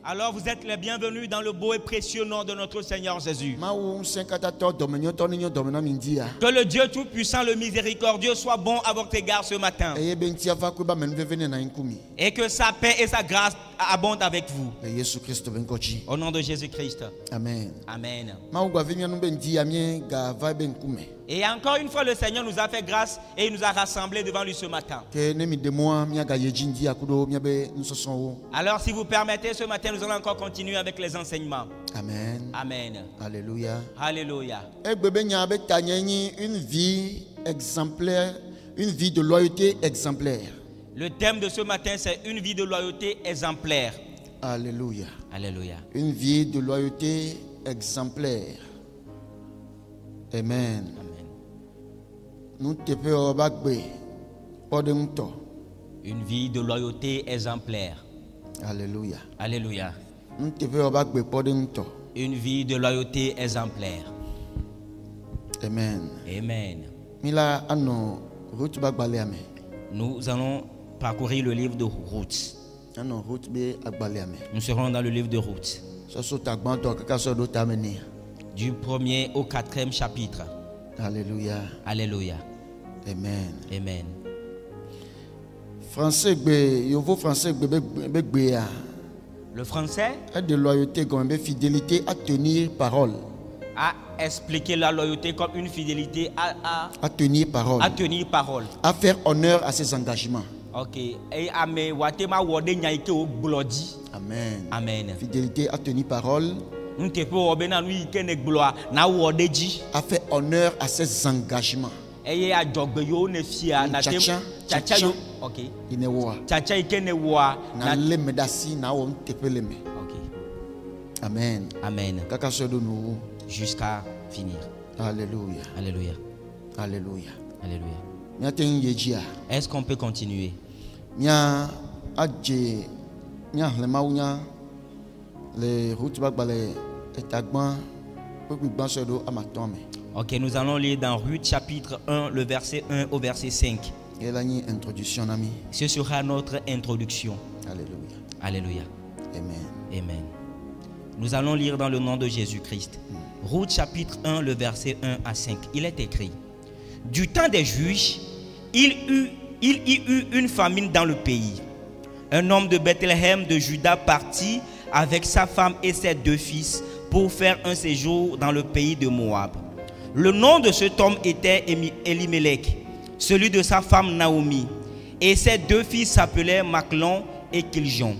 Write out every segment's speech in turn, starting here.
Alors vous êtes les bienvenus dans le beau et précieux nom de notre Seigneur Jésus. Que le Dieu Tout-Puissant, le Miséricordieux soit bon à votre égard ce matin. Et que sa paix et sa grâce abondent avec vous. Au nom de Jésus-Christ. Amen. Amen. Et encore une fois, le Seigneur nous a fait grâce et il nous a rassemblés devant lui ce matin. Alors, si vous permettez, ce matin, nous allons encore continuer avec les enseignements. Amen. Amen. Alléluia. Alléluia. Une vie exemplaire, une vie de loyauté exemplaire. Le thème de ce matin, c'est une vie de loyauté exemplaire. Alléluia. Alléluia. Une vie de loyauté exemplaire. Amen. Une vie de loyauté exemplaire. Alléluia. Alléluia. Une vie de loyauté exemplaire. Amen. Amen. Nous allons parcourir le livre de Ruth. Nous serons dans le livre de Ruth. Du 1er au 4e chapitre. Alléluia. Alléluia. Amen. Amen. Le français de loyauté comme fidélité à tenir parole. A expliqué la loyauté comme une fidélité à tenir parole. À tenir parole. À faire honneur à ses engagements. Ok. Amen. Amen. Fidélité à tenir parole. À faire honneur à ses engagements. Amen. Amen. Jusqu'à finir. Alléluia. Alléluia. Alléluia. Alléluia. Est-ce qu'on peut continuer? Ok, nous allons lire dans Ruth chapitre 1, le verset 1 au verset 5. Ce sera notre introduction. Alléluia. Alléluia. Amen. Amen. Nous allons lire dans le nom de Jésus-Christ. Ruth chapitre 1, le verset 1 à 5. Il est écrit: du temps des juges, il y eut une famine dans le pays. Un homme de Bethléem de Juda partit avec sa femme et ses 2 fils pour faire un séjour dans le pays de Moab. Le nom de cet homme était Elimelech, celui de sa femme Naomi, et ses 2 fils s'appelaient Machlon et Kiljon.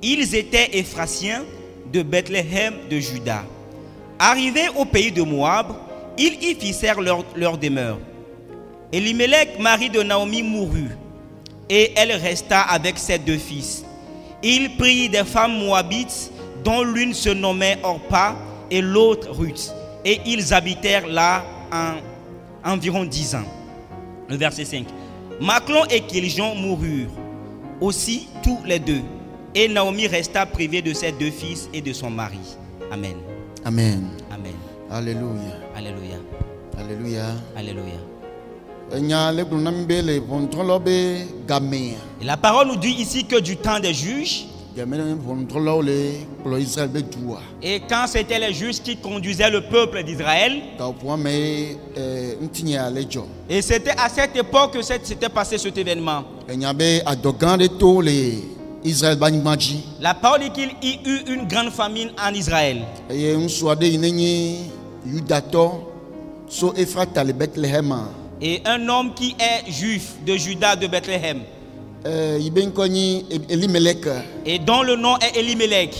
Ils étaient Éphratiens de Bethléem de Juda. Arrivés au pays de Moab, ils y fixèrent leur demeure. Elimelech, mari de Naomi, mourut, et elle resta avec ses 2 fils. Il prit des femmes moabites, dont l'une se nommait Orpa et l'autre Ruth, et ils habitèrent là environ 10 ans. Le verset 5. Machlon et Kiljon moururent aussi tous les 2, et Naomi resta privée de ses 2 fils et de son mari. Amen. Amen. Amen. Alléluia. Alléluia. Alléluia. Alléluia. Et la parole nous dit ici que du temps des juges, et quand c'était les juges qui conduisaient le peuple d'Israël, et c'était à cette époque que s'était passé cet événement. La parole dit qu'il y eut une grande famine en Israël. Et un homme qui est juif de Juda de Bethléem, et dont le nom est Elimelech,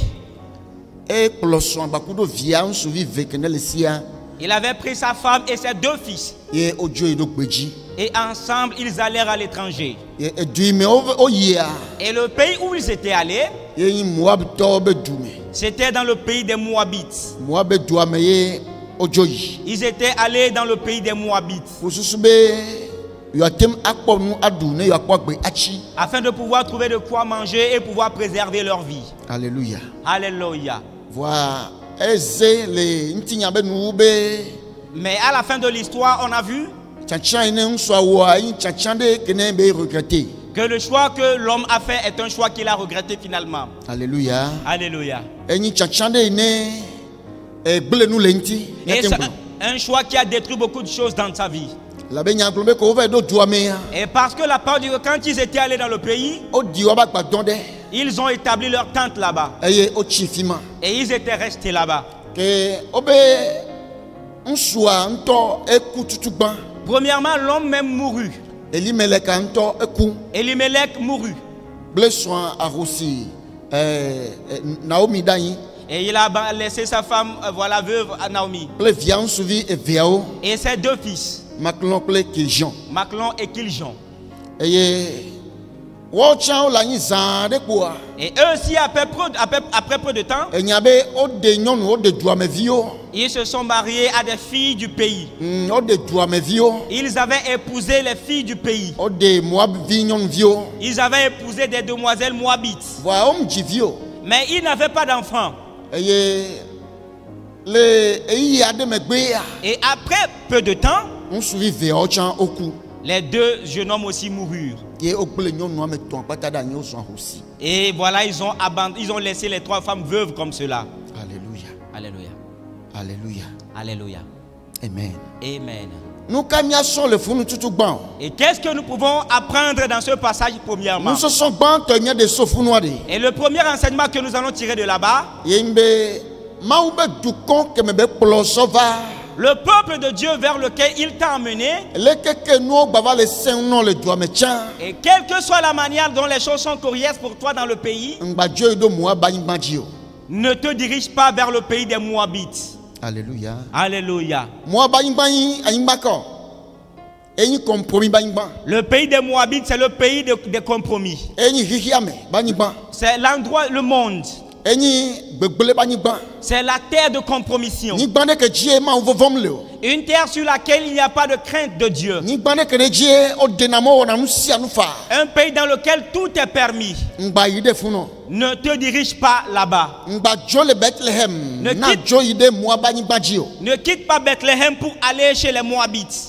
il avait pris sa femme et ses 2 fils, et ensemble ils allèrent à l'étranger. Et le pays où ils étaient allés, c'était dans le pays des Moabites. Ils étaient allés dans le pays des Moabites afin de pouvoir trouver de quoi manger et pouvoir préserver leur vie. Alléluia. Alléluia. Voilà. Mais à la fin de l'histoire, on a vu Que le choix que l'homme a fait est un choix qu'il a regretté finalement. Alléluia. Alléluia. Eni tchachande ine e ble nu lenti. Et c'est un choix qui a détruit beaucoup de choses dans sa vie. La benya glombe ko over do duame. Et parce que la part du quand ils étaient allés dans le pays, O diwa ba gbadonde. ils ont établi leur tente là-bas. Eye o chifima. Et ils étaient restés là-bas. Que obe nsua nto ekututugban. Premièrement, l'homme même mourut. Elimelek nto eku. Elimelech mourut. Blessoin arrosi Naomi dani. Et il a laissé sa femme, voilà, veuve à Naomi. Ple vian suivi e viao. Et ses deux fils, Maclon ple Kiljon. Maclon et Kiljon. Eye wo chan la yin zan de kwa. Et eux aussi, après peu de temps, Enyabe o de nyonu o de duame vio. ils se sont mariés à des filles du pays. O de duame vio. Ils avaient épousé les filles du pays. O de Moab vignon vio. Ils avaient épousé des demoiselles moabites. Wa om jivio. Mais ils n'avaient pas d'enfants. Eye le eyi ade megbe ya. Et après peu de temps, On suivi veo chan oku. les deux jeunes hommes aussi moururent. Ye okple nyonu ame ton patada nyo son aussi. Et voilà, ils ont laissé les trois femmes veuves comme cela. Alléluia. Alléluia. Alléluia. Alléluia. Amen. Amen. Nous kamia son le funu tutu ban. Et qu'est-ce que nous pouvons apprendre dans ce passage premièrement? Nous se sont ban te de sofunoade. Et le premier enseignement que nous allons tirer de là-bas, Yembe maube dukon ke mebe plosova. le peuple de Dieu vers lequel il t'a emmené, Le keke no bava le sen non le doit me tchan. et quelle que soit la manière dont les choses sont coriaces pour toi dans le pays, Ngba Dieu do moa ba imbanjio. ne te dirige pas vers le pays des Moabites. Alléluia. Alléluia. Moa ba imbanyi ayimbako. Eni compromis ba imban. Le pays des Moabites, c'est le pays des compromis. Eni hihiame ba imban. C'est l'endroit, le monde. Eni gbegbele ba imban. C'est la terre de compromission. Ni bande que Dieu ma on vom le. Une terre sur laquelle il n'y a pas de crainte de Dieu. Ni bande que Dieu o denamo na nusia nufa. Un pays dans lequel tout est permis. Ngba yide funo. Ne te dirige pas là-bas. Ngba jo le Bethlehem. Ne Na quitte- jo yide moa ba imbanjio. Ne quitte pas Bethléem pour aller chez les Moabites.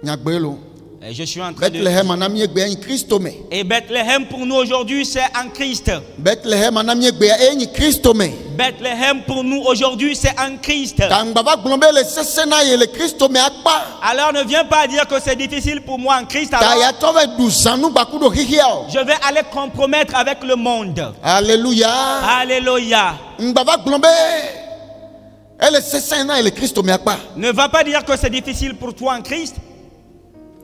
Nyagbelo. Et je suis en train de... Bethlehem anami egbe en Christo me. Et Bethléem pour nous aujourd'hui, c'est en Christ. Bethlehem anami egbe en Christo me. Bethléem pour nous aujourd'hui, c'est en Christ. Kambaba glombe le sesena ye le Christo me akpa. Alors ne viens pas dire que c'est difficile pour moi en Christ. Ta Alors ya tove duzanu bakudo hihiao. je vais aller compromettre avec le monde. Alléluia. Alléluia. Mbaba glombe le sesena ye le Christo me akpa. Ne va pas dire que c'est difficile pour toi en Christ.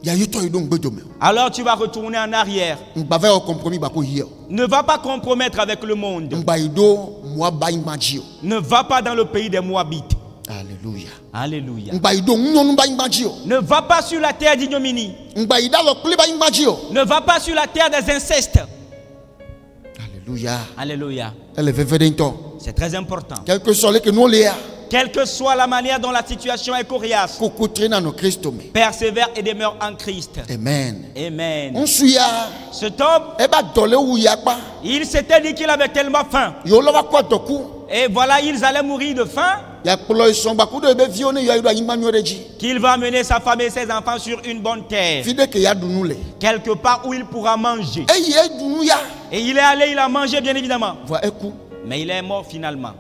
Ya yuto yidong bedome. Alors tu vas retourner en arrière. Mbava o compromis bako hiao. Ne va pas compromettre avec le monde. Mbaido moi ba imbanjio. Ne va pas dans le pays des Moabites. Alléluia. Alléluia. Mbaido nyonu ba imbanjio. Ne va pas sur la terre d'ignominie. Mbaida lo kuli ba imbanjio. Ne va pas sur la terre des incestes. Alléluia. Alléluia. Elle veut vedento. C'est très important. Quel que soit le que nous léa. Quelle que soit la manière dont la situation est coriace, Kokutrina no Christo me. persévère et demeure en Christ. Amen. Amen. On suya. Cet homme, Eba dole ou yakpa. il s'était dit qu'il avait tellement faim. Yo lo va kwa toku. Et voilà, ils allaient mourir de faim, Ya polo son baku de be vione ya ido imba nyoreji. qu'il va amener sa femme et ses enfants sur une bonne terre, Fide ke ya dunule. quelque part où il pourra manger. E ye dunu ya. Et il est allé, il a mangé bien évidemment. Voa eku. Mais il est mort finalement.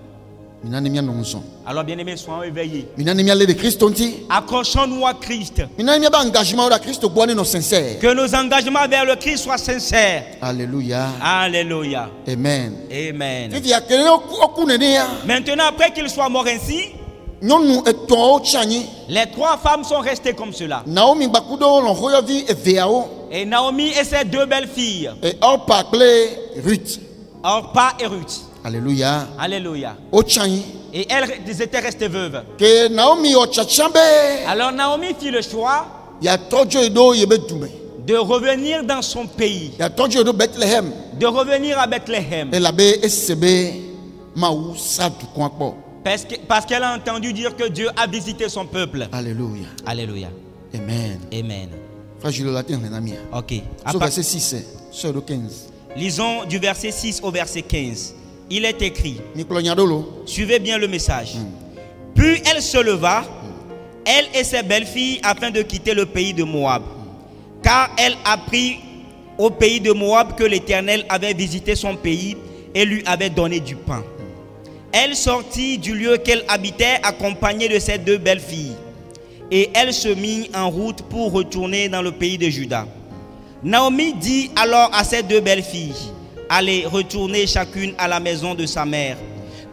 Minane mia nonson. Alors bien aimés, soyons éveillés. Minane mia le de Christo nti. Accrochons-nous à Christ. Minane mia ba engagement au Christo boane no sincère. Que nos engagements vers le Christ soient sincères. Alléluia. Alléluia. Amen. Amen. Fifi ya kene oku nene ya. Maintenant, après qu'il soit mort ainsi, Nyonu eton o chani. les trois femmes sont restées comme cela. Naomi bakudo lon royovi e veao. Et Naomi et ses deux belles filles, Et Orpa ple Ruth. Orpa et Ruth. Alléluia. Alléluia. O chani. Et elles étaient restées veuves. Que Naomi o chachambe. Alors Naomi fit le choix Ya tojo edo yebe dume. de revenir dans son pays, Ya tojo edo Bethlehem. de revenir à Bethléem. Et l'abbé SCB Maou Sadou Kwankpo. Parce qu'elle a entendu dire que Dieu a visité son peuple. Alléluia. Alléluia. Amen. Amen. Frère Gilles Latin, Renamia. Ok. Sur verset 6, sur le 15. Lisons du verset 6 au verset 15. Il est écrit, Nicolas Nyadolo. suivez bien le message. Puis elle se leva, elle et ses belles-filles, afin de quitter le pays de Moab. Car elle au pays de Moab que l'Éternel avait visité son pays et lui avait donné du pain. Elle sortit du lieu qu'elle habitait accompagnée de ses 2 belles filles. Et elle se mit en route pour retourner dans le pays de Juda. Naomi dit alors à ses 2 belles filles: allez, retournez chacune à la maison de sa mère.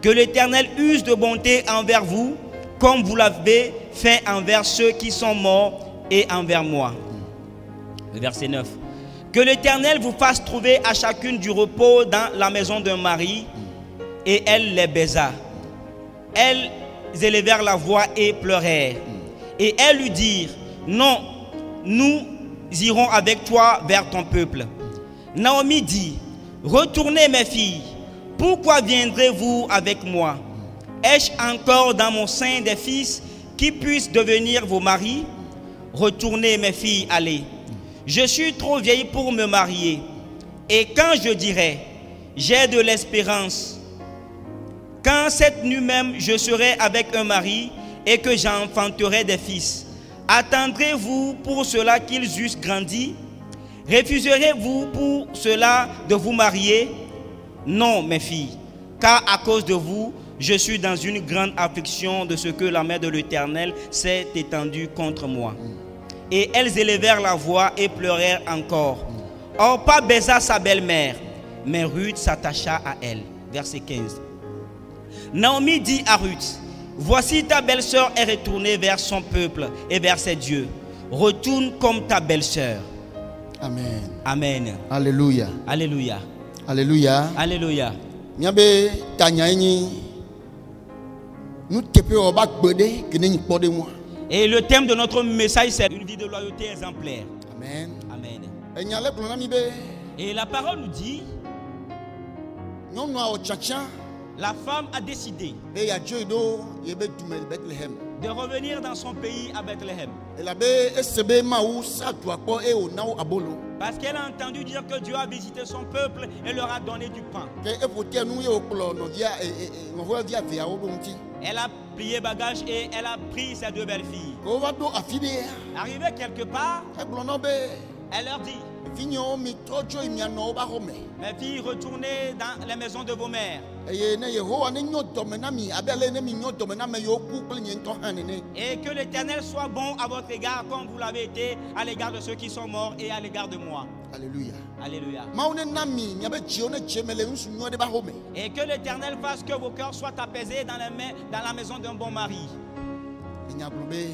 Que l'Éternel use de bonté envers vous, comme vous l'avez fait envers ceux qui sont morts et envers moi. Le verset 9. Que l'Éternel vous fasse trouver à chacune du repos dans la maison d'un mari. Et elle les baisa. Elles élevèrent la voix et pleurèrent. Et elles lui dirent: non, nous irons avec toi vers ton peuple. Naomi dit: retournez mes filles, pourquoi viendrez-vous avec moi? Ai-je encore dans mon sein des fils qui puissent devenir vos maris? Retournez mes filles, allez. Je suis trop vieille pour me marier. Et quand je dirai: j'ai de l'espérance, quand cette nuit même je serai avec un mari et que j'enfanterai des fils, attendrez-vous pour cela qu'ils eussent grandi? Refuserez-vous pour cela de vous marier? Non, mes filles, car à cause de vous, je suis dans une grande affliction de ce que la main de l'Éternel s'est étendue contre moi. Et elles élevèrent la voix et pleurèrent encore. Orpa baisa sa belle-mère, mais Ruth s'attacha à elle. Verset 15. Naomi dit à Ruth: voici ta belle-sœur est retournée vers son peuple et vers ses dieux. Retourne comme ta belle-sœur. Amen. Amen. Alléluia. Alléluia. Alléluia. Alléluia. Miabe tanyaini nous tepe oba gbede kene ni pode moi. Et le thème de notre message, c'est une vie de loyauté exemplaire. Amen. Amen. Enyale plona mi be Et la parole nous dit, nyonu a ochacha la femme a décidé e ya joido yebe tumel Bethlehem. de revenir dans son pays à Bethléem. Elle avait essayé maou sa toi po e o nao abolo. Parce qu'elle a entendu dire que Dieu a visité son peuple et leur a donné du pain. Que e fotia nu ye oklo no dia no vo via via o donti. Elle a plié bagage et elle a pris ses 2 belles filles. Ko va do afide. Arrivée quelque part, E blono be elle leur dit: finyo mi tojo imiano ba home. mes filles, retournez dans les maisons de vos mères. Eye ne Yehowa ne nyo domena mi abele ne mi nyo domena me yo ku ple nyen to hanene. Et que l'Éternel soit bon à votre égard comme vous l'avez été à l'égard de ceux qui sont morts et à l'égard de moi. Alléluia. Alléluia. Maune nami nyabe chione chemele nsu nyo de ba home. Et que l'Éternel fasse que vos cœurs soient apaisés dans la maison d'un bon mari. Enya blobe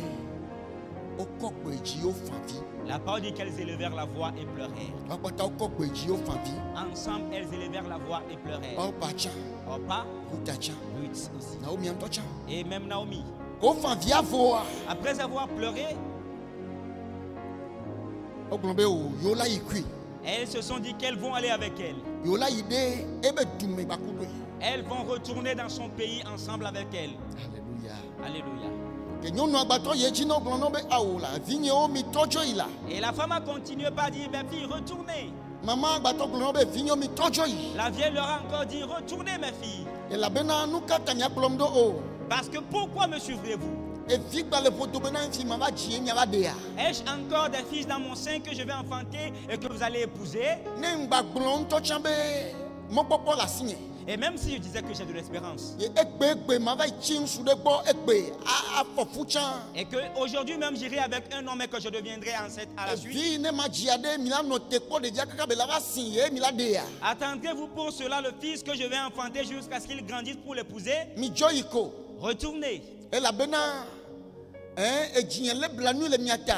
okokpo eji o favi. La parole dit qu'elles élevèrent la voix et pleurèrent. Akpata okokpo eji o favi. Ensemble, elles élevèrent la voix et pleurèrent. O pacha, Orpa, utacha. Ruth aussi. Naomi antocha. Et même Naomi. Ko favi avoa. Après avoir pleuré, O blobe o yola ikui. elles se sont dit qu'elles vont aller avec elle. Yola ide ebe dume bakudo. Elles vont retourner dans son pays ensemble avec elle. Alléluia. Alléluia. Que nyonu agbato ye jino blono be aola. Vinye o mi tojo ila. Et la femme a continué par dire: mes filles, retournez. Maman agbato blono be vinyo mi tojo yi. La vieille leur a encore dit: retournez mes filles. Et la bena nuka tanya blomdo o. Parce que pourquoi me suivrez-vous? Et vigba le photo bena fi mama jie nyaba dea. Ai-je encore des fils dans mon sein que je vais enfanter et que vous allez épouser? Ne ngba blon to chambe mo popo la signe. Et même si je disais que j'ai de l'espérance, Et ekpe mava chin su de bo ekpe a fofuchan. et qu'aujourd'hui même j'irai avec un homme et que je deviendrai enceinte à la suite, Vi ne ma jiade milano teko de dia kaka belava sinye miladea. attendrez-vous pour cela le fils que je vais enfanter jusqu'à ce qu'il grandisse pour l'épouser? Mi joiko. Retournez. Et la bena e jien le blanu le miata.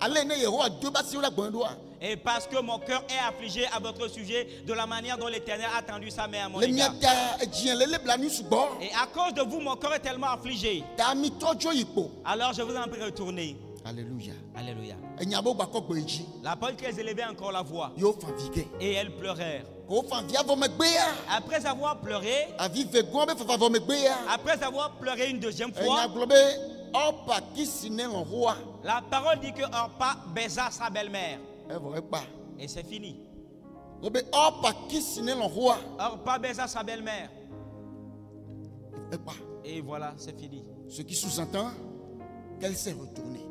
Ale ne Yehowa deux basi la bondoa. Et parce que mon cœur est affligé à votre sujet de la manière dont l'Éternel a tendu sa main à mon Le égard. miata e jien le blanu subo. Et à cause de vous, mon cœur est tellement affligé. Ta mi tojo ipo. Alors je vous en prie, retournez. Alléluia. Alléluia. E nyabo ba ko gbeji. La parole qu'elles élevaient encore la voix. Yo fa vige. Et elles pleurèrent. Ko fa via vo megbea. Après avoir pleuré, Avive gombe fa vo megbea. après avoir pleuré une deuxième E fois, nya globe opa kisine en roi. la parole dit que Orpa baisa sa belle-mère. E vo pa. Et c'est fini. Globe opa kisine en roi. Orpa baisa sa belle-mère. E pa. Et voilà, c'est fini. Ce qui sous-entend qu'elle s'est retournée.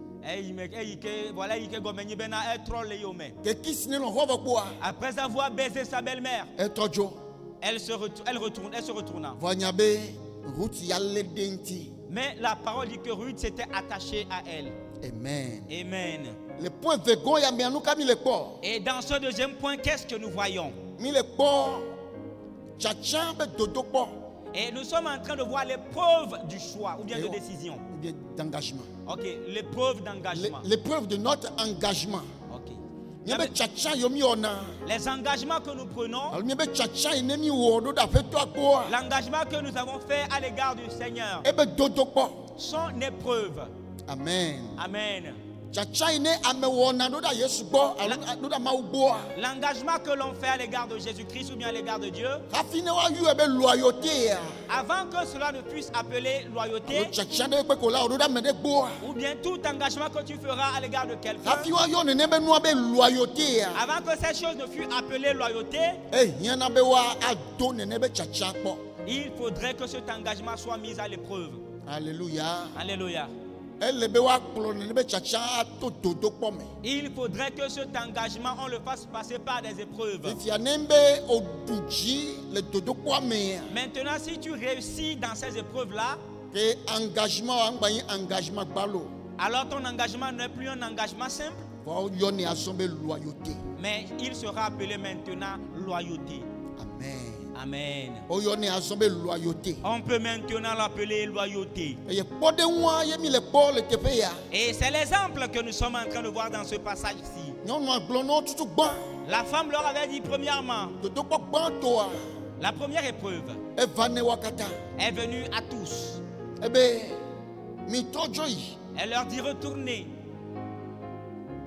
Voilà, il est gommé, ben a troll les hommes. Que qui se ne l'envoie pas. Après avoir baisé sa belle-mère, Et tojo. elle se retourna. Voignabe route yalle denti. Mais la parole dit que Ruth s'était attachée à elle. Amen. Amen. Le point vegon ya me anuka mi le corps. Et dans ce deuxième point, qu'est-ce que nous voyons? Mi le corps. Tchatcha be dodo corps. Et nous sommes en train de voir l'épreuve du choix ou bien de décision. Ou bien d'engagement. Ok, l'épreuve d'engagement. L'épreuve de notre engagement. Ok. Miebe tchatcha yomi ona. Les engagements que nous prenons, Alors miebe tchatcha inemi wodo da fe to akoa. l'engagement que nous avons fait à l'égard du Seigneur, Ebe dodo corps. sont une épreuve. Amen. Amen. Tchatcha ine ame wona do da Yesu bo, do da mawu bo. L'engagement que l'on fait à l'égard de Jésus-Christ ou bien à l'égard de Dieu, Afine wa yu ebe loyauté. avant que cela ne puisse appeler loyauté, Tchatcha de pe kola do da me de bo. ou bien tout engagement que tu feras à l'égard de quelqu'un, Afi wa yo ne be no be loyauté. avant que cette chose ne fût appelée loyauté, Eh, yana be wa ado ne be tchatcha po. il faudrait que cet engagement soit mis à l'épreuve. Alléluia. Alléluia. Elle be wa klo ne be tchatcha to dodo po me. Il faudrait que cet engagement, on le fasse passer par des épreuves. If ya nembe oduji le dodo po me. Maintenant, si tu réussis dans ces épreuves-là, Que engagement angbayi engagement balo. alors ton engagement n'est plus un engagement simple, Va yo ne asombe loyauté. mais il sera appelé maintenant loyauté. Amen. Amen. O yo ne asombe loyauté. On peut maintenant l'appeler loyauté. Et ye pode wa ye mi le po le tepe ya. Et c'est l'exemple que nous sommes en train de voir dans ce passage ici. Non no aglono tutu gba. La femme leur avait dit premièrement, Dodo po gba to a. la première épreuve E vane wakata. est venue à tous. Ebe mi tojo yi. Elle leur dit retournez,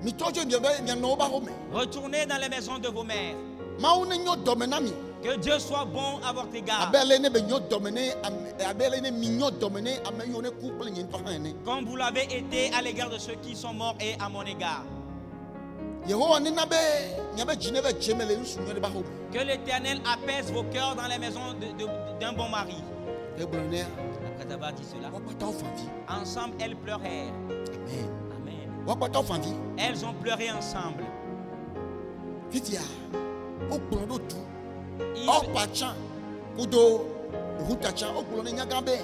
Mi tojo bi be mi no ba home. retournez dans les maisons de vos mères. Ma une nyo domenami. Que Dieu soit bon à votre égard. Abele ne be nyo domene abele ne mi nyo domene ame yo ne couple nyi to hane. Comme vous l'avez été à l'égard de ceux qui sont morts et à mon égard. Yehowa ni na be nya be jine be jemele nsu nyo de ba home. Que l'Éternel apaise vos cœurs dans les maisons d'un bon mari. E blonner. Après avoir dit cela, Wa pata ofanvi. ensemble elles pleurèrent. Amen. Amen. Wa pata ofanvi. Elles ont pleuré ensemble. Fitia. O blondo tu. Ils- O pacha. Kudo rutacha o blonne nya gambe.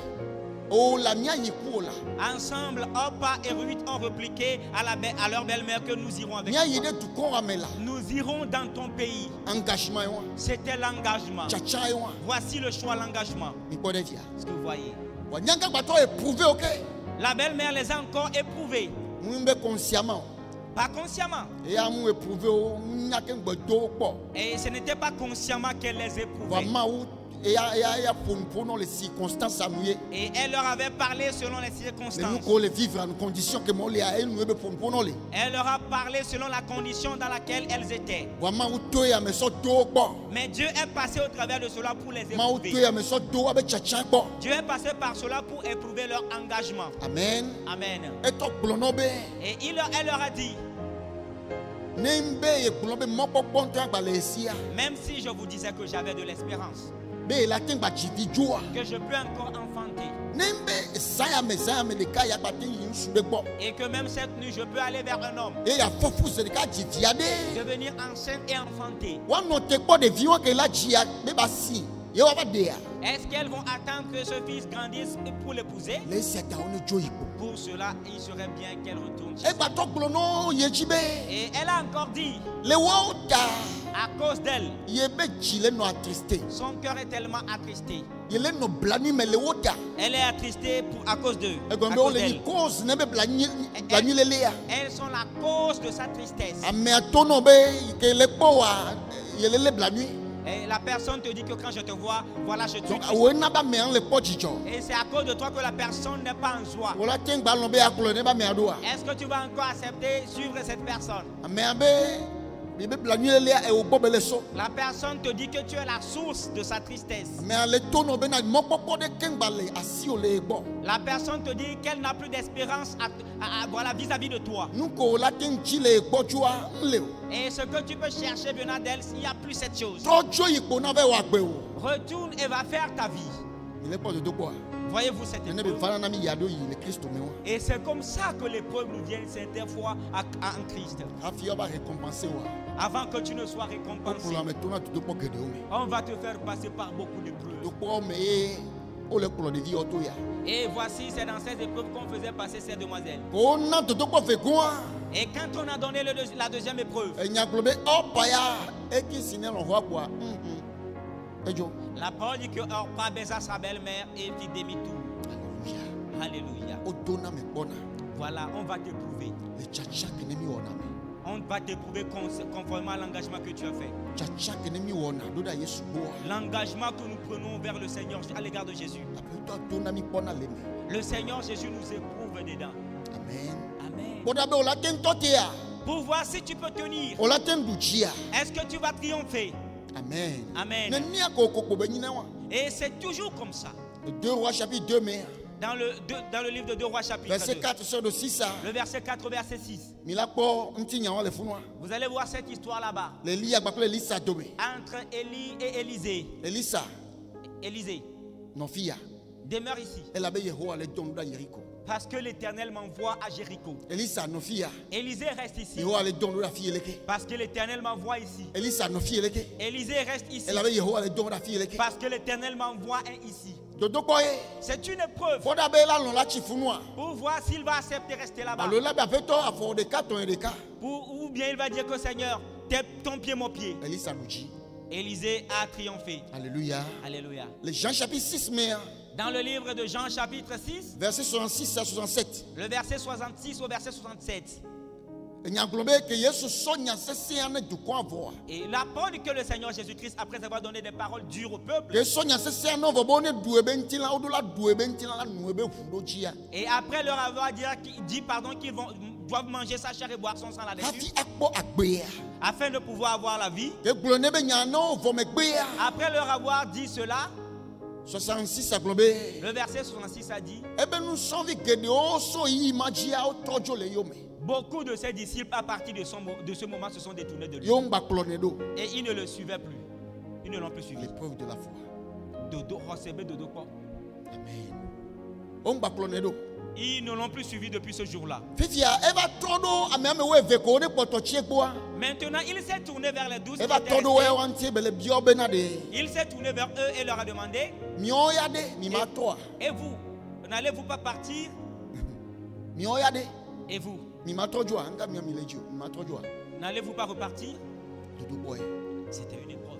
O la nya yiku la. Ensemble, Orpa et Ruth ont répliqué à leur belle-mère que nous irons avec Nya toi. yide tu ko amela. Nous irons dans ton pays. Engagement yo. C'était l'engagement. Chacha yo. Voici le choix, l'engagement. Mi pode dia. Ce que vous voyez. Wa nyanga bato éprouver OK. La belle-mère les a encore éprouvés. Mumbe consciemment. Pas consciemment. Et à mu éprouver o nyake ngbedo po. Et ce n'était pas consciemment qu'elle les éprouvait. Vraiment ou et ya pour les circonstances amuye. Et elle leur avait parlé selon les Mais nous circonstances. ko le vivre en condition que mo le a nous be pour les. Elle leur a parlé selon la condition dans laquelle elles étaient. Vraiment ou to ya me so do po. Mais Dieu est passé au travers de cela pour les Ma ou to éprouver. ya me so do abe chacha po. Dieu est passé par cela pour éprouver leur engagement. Amen. Amen. Et to blono be. Et elle leur a dit, Nembe e blono be mo popo ntan gba le sia. même si je vous disais que j'avais de l'espérance, Be la tin gba jivi joa. que je peux encore enfanter, Nembe saya me de ka ya ba tin yin su be gbo. et que même cette nuit, je peux aller vers un homme, Et ya fofu se de ka jivi ade. devenir enceinte et enfanter. Wa no te po de viwa ke la jia be ba si. Ye wa ba de ya. Est-ce qu'elles vont attendre que ce fils grandisse pour l'épouser? Le seta ono joiko. Pour cela, il serait bien qu'elle retourne chez E ba to blono ye jibe. Et elle a encore dit, Le wa ta à cause d'elle, ye be jile no attristé. son cœur est tellement attristé. Ye le no blani me le wota. Elle est attristée à cause d'eux. E à gombe cause o le ni d'elle. cause ne be blani le le ya. Elles sont la cause de sa tristesse. Ame atono be ke le po wa ye le blani. Et la personne te dit que quand je te vois, voilà, je suis Donc triste. we na ba me an le po jijo. Et c'est à cause de toi que la personne n'est pas en joie. Wala ten gba lo be aklo ne ba me ado a. Est-ce que tu vas encore accepter suivre cette personne? Ame abe bi be blani le ya e o bo be le so. La personne te dit que tu es la source de sa tristesse. Ame ale tono be na mo popo de ken gba le asi o le gbo. La personne te dit qu'elle n'a plus d'espérance voilà, vis-à-vis de toi. Nu ko la ten ji le gbo jua nle o. Et ce que tu peux chercher venant d'elle, il n'y a plus cette chose. Tojo ipo na be wa gbe o. Retourne et va faire ta vie. Il est pas de quoi. Voyez-vous cette Ene be épreuve? vana na mi yado yi le Christ me wa. Et c'est comme ça que l'épreuve nous vient certaines fois en Christ. Afi ba récompenser wa. Avant que tu ne sois Pour récompensé, la metona tout po gede o me. on va te faire passer par beaucoup d'épreuves. Do po me o le kolo de vi auto ya. Et voici, c'est dans ces épreuves qu'on faisait passer ces demoiselles. Ko na to po fe goa. Et quand on a donné la deuxième épreuve, Enya globe o pa ya e ki sinel on voit quoi. Ejo. la parole dit que Orpa baisa sa belle-mère et fit demi-tour. Alléluia. Alléluia. O dona me bona. Voilà, on va t'éprouver. Le chacha ke ne mi wona me. On va t'éprouver conformément à l'engagement que tu as fait. Chacha ke ne mi wona do da Yesu boa. L'engagement que nous prenons vers le Seigneur à l'égard de Jésus. Apeto dona mi bona le me. Le Seigneur Jésus nous éprouve dedans. Amen. Amen. Boda be o la ten totia. Pour voir si tu peux tenir. O la ten duchia. Est-ce que tu vas triompher? Amen. Amen. Ne ni akoko ko be nyina wa. Et c'est toujours comme ça. 2 Rois chapitre 2 mais Dans le livre de 2 Rois chapitre verset 2. 4 sur de 6 ça. Le verset 4, verset 6. Milako ntinya wa le funwa. Vous allez voir cette histoire là-bas. Le li akpakle Elisa dobe. Entre Élie et Élisée. Elisa Élisée, non fia. demeure ici. Elle avait Yehowa le don da Jericho. Parce que l'Éternel m'envoie à Jéricho. Elisa no fia. Élisée reste ici. Yehowa le don da fia leke. Parce que l'Éternel m'envoie ici. Elisa no fia leke. Élisée reste ici. Elle avait Yehowa le don da fia leke. Parce que l'Éternel m'envoie ici. Dodo koye. C'est une épreuve Foda be la non la chifunwa. pour voir s'il va accepter de rester là-bas. Alo la ba feto afo de ka ton de ka. Ou bien il va dire que Seigneur, ton pied, mon pied. Elisa no ji. Élisée a triomphé. Alléluia. Alléluia. Le Jean chapitre 6 mais Dans le livre de Jean chapitre 6, verset 66 à 67. le verset 66 au verset 67. Et nyaglobe que Yesu sonya sese ane du kwa voa. Et la parole dit que le Seigneur Jésus-Christ, après avoir donné des paroles dures au peuple, Que sonya sese ane vo bone duebe ntila odula duebe ntila la nuebe fudo chia. et après leur avoir dit pardon qu'ils doivent manger sa chair et boire son sang là-dessus, Hafi akpo agbea. afin de pouvoir avoir la vie, Que glone be nyano vo megbea. après leur avoir dit cela, 66 aglobe. le verset 66 a dit, Ebe nous sommes gedeo so yi magia o tojo le yome. beaucoup de ses disciples à partir de ce moment se sont détournés de lui. Yomba klonedo. Et ils ne le suivaient plus. Ils ne l'ont plus suivi. L'épreuve de la foi. Dodo, recevez dodo quoi. Amen. Omba klonedo. Ils ne l'ont plus suivi depuis ce jour-là. Fifia eva todo ameme we veko ne poto chiekboa. Maintenant, il s'est tourné vers les 12 qui Eva étaient todo we restés. wanti bele bio benade. Il s'est tourné vers eux et leur a demandé, Mio yade mi matoa. et vous, n'allez-vous pas partir? Mio yade Et vous, mi matojwa anga mi milejo. Mi matojwa. n'allez-vous pas repartir? Dudu boy. C'était une épreuve.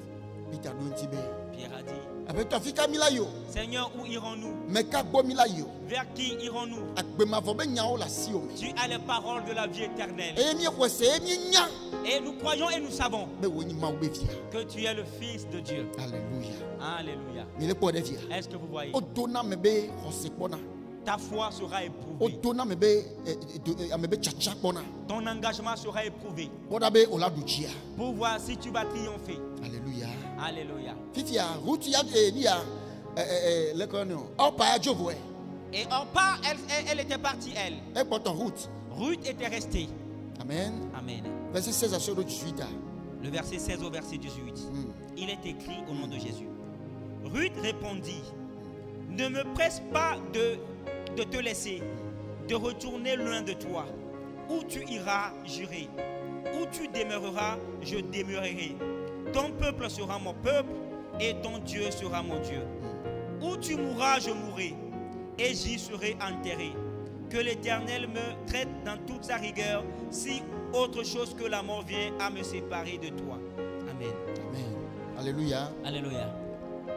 Peter don tibe. Pierre a dit, Abeto fika milayo. Seigneur, où irons-nous? Meka gbo milayo. Vers qui irons-nous? Akbe mavobe nyao la siome. Tu as les paroles de la vie éternelle. E mi kwese e mi nya. Et nous croyons et nous savons Be woni ma ubevia. que tu es le Fils de Dieu. Alléluia. Alléluia. Mi le po devia. Est-ce que vous voyez? Odona mebe hosekpona. Ta foi sera éprouvée. Odona mebe amebe chacha kpona. Ton engagement sera éprouvé Boda be ola duchia. pour voir si tu vas triompher. Alléluia. Alléluia. Fifia route ya dia le kono. Opa ya jovoe. Et Orpa, elle était partie, elle. E poto route. Ruth était restée. Amen. Amen. Verset 16 à 18. Le verset 16 au verset 18. Il est écrit au nom de Jésus. Ruth répondit, ne me presse pas de te laisser, de retourner loin de toi. Où tu iras, j'irai. Où tu demeureras, je demeurerai. Ton peuple sera mon peuple et ton Dieu sera mon Dieu. Où tu mourras, je mourrai et j'y serai enterré. Que l'Éternel me traite dans toute sa rigueur si autre chose que la mort vient à me séparer de toi. Amen. Amen. Alléluia. Alléluia.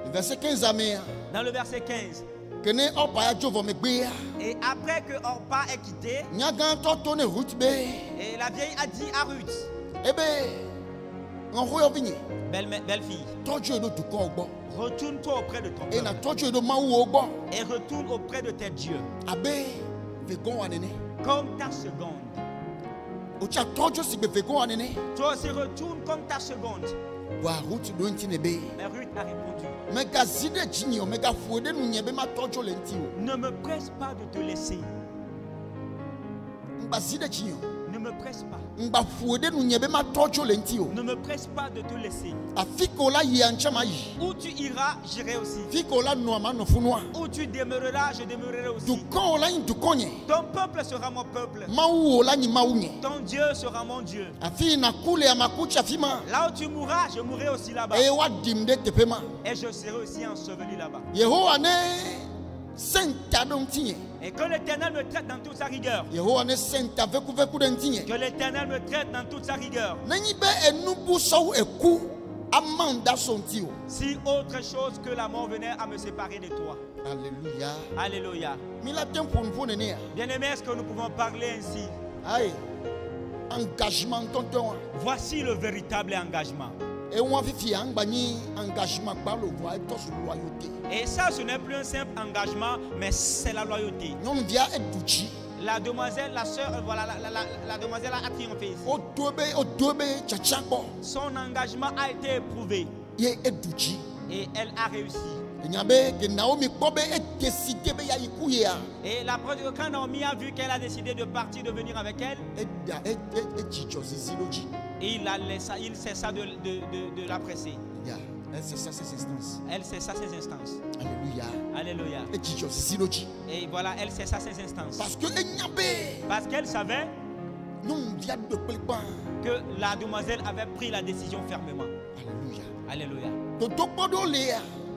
Le verset 15 amen. Dans le verset 15, Que ne opa ya jovo megbea. et après que Orpa est quitté, Nyaga to tone route be. et la vieille a dit à Ruth, Ebe. Ngon yo vinye. belle fille, Tojo do du ko ogbo. retourne-toi auprès de ton E na peuple tojo do mawu ogbo. et retourne auprès de tes dieux, Abe vegon wanene. comme ta seconde. Ocha tojo si be vegon wanene. Toi aussi retourne comme ta seconde. Wa route do ntine be. Mais Ruth a répondu, Mega zide jinio mega fuede nu nyebe ma tojo lenti o. ne me presse pas de te laisser. Ne me presse pas. Ne Ne me presse pas de te laisser. Où tu iras, j'irai aussi. Où tu demeureras, je demeurerai aussi. Ton peuple sera mon peuple. Ton Dieu sera mon Dieu. Là où tu mourras, je mourrai aussi là-bas. Et je serai aussi enseveli là-bas. Et que l'Éternel me traite dans toute sa rigueur. Que l'Éternel me traite dans toute sa rigueur. Si autre chose que la mort venait à me séparer de toi. Alléluia. Alléluia. Bien-aimés, est-ce que nous pouvons parler ainsi? Engagement. Voici le véritable engagement. Et ça, ce n'est plus un simple engagement, mais c'est la loyauté. La demoiselle, la sœur, voilà, la demoiselle a triomphé ici. Son engagement a été éprouvé. Et elle a réussi. Et la preuve que quand Naomi a vu qu'elle a décidé de partir, de venir avec elle, il cessa de la presser. Elle cessa ses instances. Elle cessa ses instances. Alléluia. Alléluia. Et voilà, elle cessa ses instances. Parce qu'elle savait que la demoiselle avait pris la décision fermement. Alléluia. Alléluia.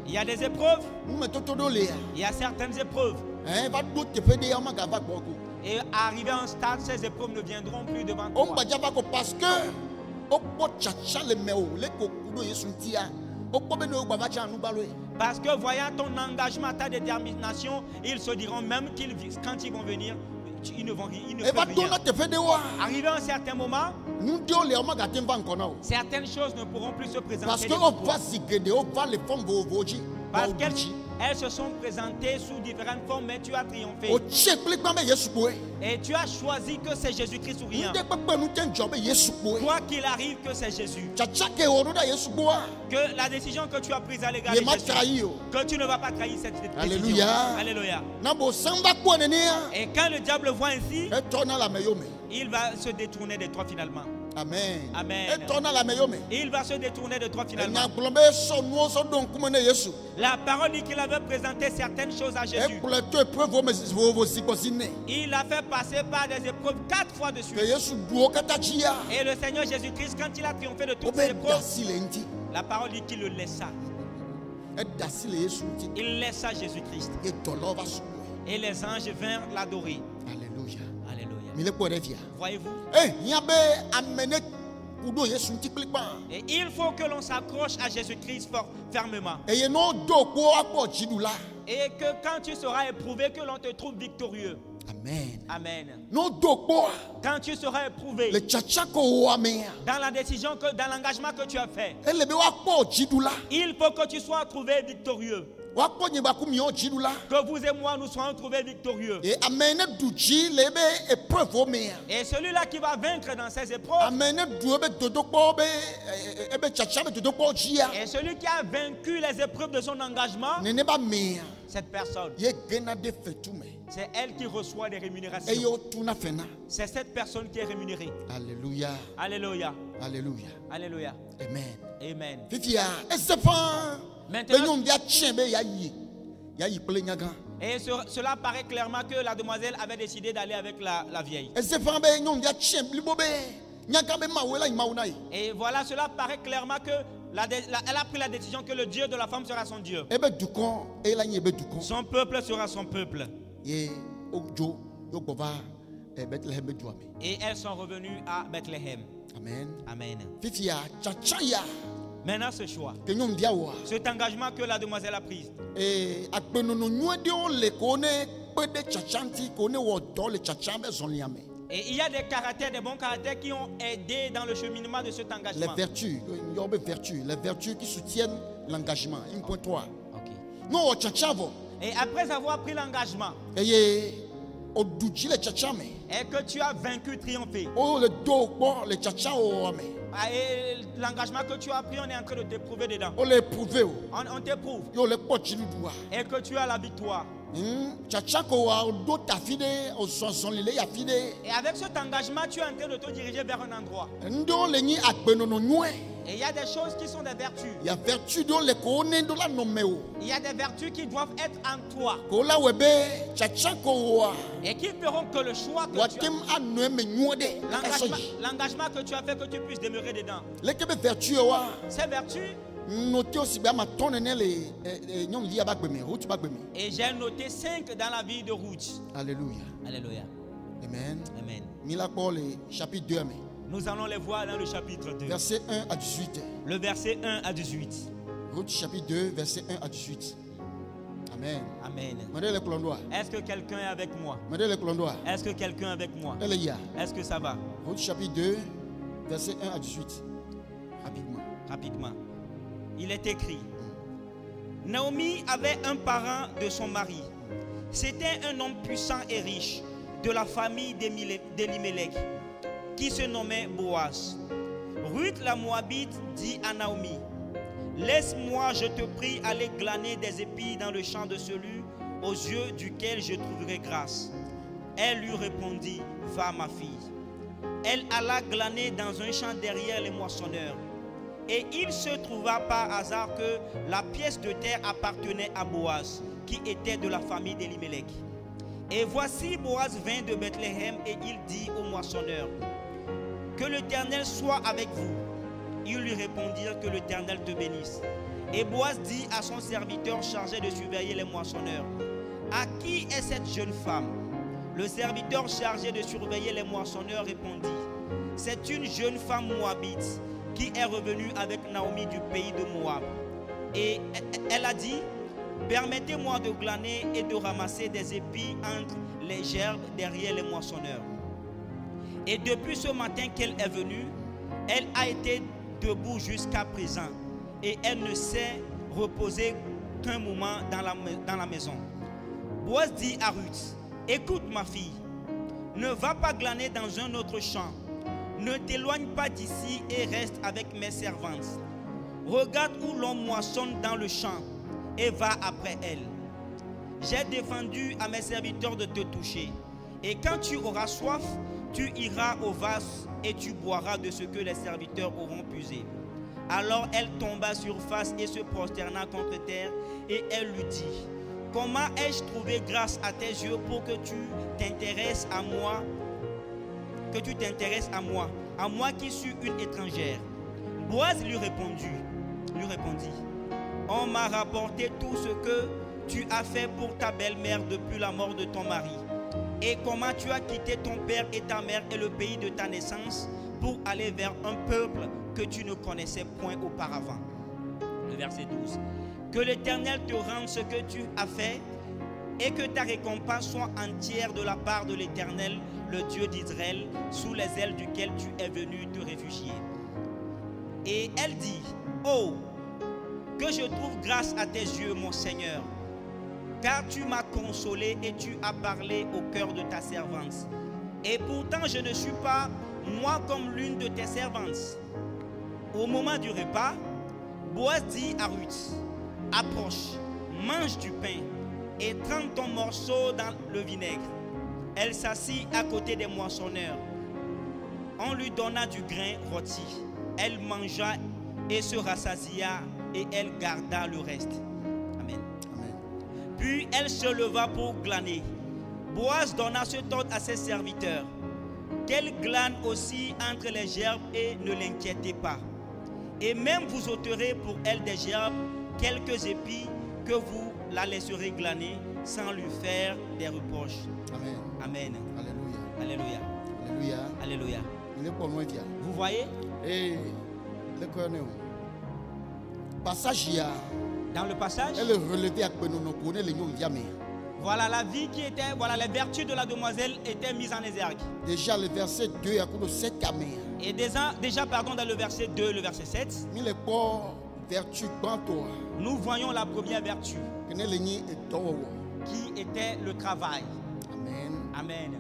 Il y a des épreuves. Il y a certaines épreuves. Et arrivé à un stade, ces épreuves ne viendront plus devant toi. Parce que Parce que voyant ton engagement, ta détermination, ils se diront même quand ils vont venir, ils ne vont rien. Arrivé à un certain moment, certaines choses ne pourront plus se présenter. Parce qu'elles se sont présentées sous différentes formes, mais tu as triomphé. Et tu as choisi que c'est Jésus-Christ ou rien. Quoi qu'il arrive, que c'est Jésus. Que la décision que tu as prise à l'égard de Jésus, que tu ne vas pas trahir cette décision. Alléluia. Alléluia. Et quand le diable voit ainsi, il va se détourner de toi finalement. Amen. Amen. Il va se détourner de toi finalement. La parole dit qu'il avait présenté certaines choses à Jésus. Il a fait passer par des épreuves 4 fois de suite. Et le Seigneur Jésus-Christ, quand il a triomphé de toutes ces épreuves, la parole dit qu'il le laissa. Il laissa Jésus-Christ. Et les anges vinrent l'adorer. Alléluia. Alléluia. Voyez-vous? Et il faut que l'on s'accroche à Jésus-Christ fermement. Et que quand tu seras éprouvé, que l'on te trouve victorieux. Amen. Amen. Quand tu seras éprouvé dans la décision, dans l'engagement que tu as fait, il faut que tu sois trouvé victorieux. Que vous et moi nous soyons trouvés victorieux. Et celui-là qui va vaincre dans ces épreuves, et celui qui a vaincu les épreuves de son engagement, cette personne, c'est elle qui reçoit des rémunérations. C'est cette personne qui est rémunérée. Alléluia. Alléluia. Alléluia. Alléluia. Amen. Amen. Maintenant, et cela paraît clairement que la demoiselle avait décidé d'aller avec la vieille. Et voilà, cela paraît clairement que elle a pris la décision que le Dieu de la femme sera son Dieu. Son peuple sera son peuple. Et elles sont revenues à Bethléem. Amen. Amen. Maintenant, ce choix, cet engagement que la demoiselle a pris, et il y a des caractères, des bons caractères qui ont aidé dans le cheminement de cet engagement. Les vertus qui soutiennent l'engagement. 1.3. Et après avoir pris l'engagement, et que tu as vaincu, triomphé, et l'engagement que tu as pris, on est en train de t'éprouver dedans. On t'éprouve. Et que tu as la victoire. Et avec cet engagement, tu es en train de te diriger vers un endroit. Et il y a des choses qui sont des vertus. Il y a des vertus qui doivent être en toi. Et qui feront que le choix que tu as, l'engagement que tu as fait, que tu puisses demeurer dedans. Ces vertus. Et j'ai noté 5 dans la vie de Ruth. Alléluia. Alléluia. Amen. Amen. Chapitre 2. Nous allons les voir dans le chapitre 2. Verset 1 à 18. Le verset 1 à 18. Ruth chapitre 2, verset 1 à 18. Amen. Amen. Est-ce que quelqu'un est avec moi? Est-ce que quelqu'un est avec moi? Est-ce que ça va? Ruth chapitre 2, verset 1 à 18. Rapidement. Il est écrit: Naomi avait un parent de son mari. C'était un homme puissant et riche de la famille d'Elimelech qui se nommait Boaz. Ruth la Moabite dit à Naomi: Laisse-moi, je te prie, aller glaner des épis dans le champ de celui aux yeux duquel je trouverai grâce. Elle lui répondit: Va, ma fille. Elle alla glaner dans un champ derrière les moissonneurs. Et il se trouva par hasard que la pièce de terre appartenait à Boaz, qui était de la famille d'Elimelech. Et voici, Boaz vint de Bethléem et il dit aux moissonneurs: Que l'Éternel soit avec vous. Ils lui répondirent: Que l'Éternel te bénisse. Et Boaz dit à son serviteur chargé de surveiller les moissonneurs: À qui est cette jeune femme? Le serviteur chargé de surveiller les moissonneurs répondit: C'est une jeune femme moabite qui est revenue avec Naomi du pays de Moab. Et elle a dit: Permettez-moi de glaner et de ramasser des épis entre les gerbes derrière les moissonneurs. Et depuis ce matin qu'elle est venue, elle a été debout jusqu'à présent, et elle ne s'est reposée qu'un moment dans la maison. Boaz dit à Ruth: Écoute, ma fille, ne va pas glaner dans un autre champ. Ne t'éloigne pas d'ici et reste avec mes servantes. Regarde où l'on moissonne dans le champ et va après elle. J'ai défendu à mes serviteurs de te toucher. Et quand tu auras soif, tu iras au vase et tu boiras de ce que les serviteurs auront puisé. Alors elle tomba sur face et se prosterna contre terre, et elle lui dit: Comment ai-je trouvé grâce à tes yeux pour que tu t'intéresses à moi? À moi qui suis une étrangère. Boaz lui répondit: On m'a rapporté tout ce que tu as fait pour ta belle-mère depuis la mort de ton mari, et comment tu as quitté ton père et ta mère et le pays de ta naissance pour aller vers un peuple que tu ne connaissais point auparavant. Le verset 12. Que l'Éternel te rende ce que tu as fait, et que ta récompense soit entière de la part de l'Éternel, le Dieu d'Israël, sous les ailes duquel tu es venu te réfugier. Et elle dit: Oh, que je trouve grâce à tes yeux, mon Seigneur, car tu m'as consolé et tu as parlé au cœur de ta servante. Et pourtant je ne suis pas, moi, comme l'une de tes servantes. Au moment du repas, Boaz dit à Ruth: Approche, mange du pain et trempe ton morceau dans le vinaigre. Elle s'assit à côté des moissonneurs. On lui donna du grain rôti. Elle mangea et se rassasia, et elle garda le reste. Amen. Amen. Puis elle se leva pour glaner. Boaz donna ce ordre à ses serviteurs: Qu'elle glane aussi entre les gerbes, et ne l'inquiétez pas. Et même vous ôterez pour elle des gerbes quelques épis, que vous la laisserez glaner sans lui faire des reproches. Amen. Amen. Alléluia. Alléluia. Alléluia. Alléluia. Vous voyez? Dans le passage, voilà la vie qui était, voilà les vertus de la demoiselle étaient mises en exergue. Déjà le verset 2 à coup 7 et déjà pardon, dans le verset 2, le verset 7, nous voyons la première vertu qui était le travail. Amen. Amen.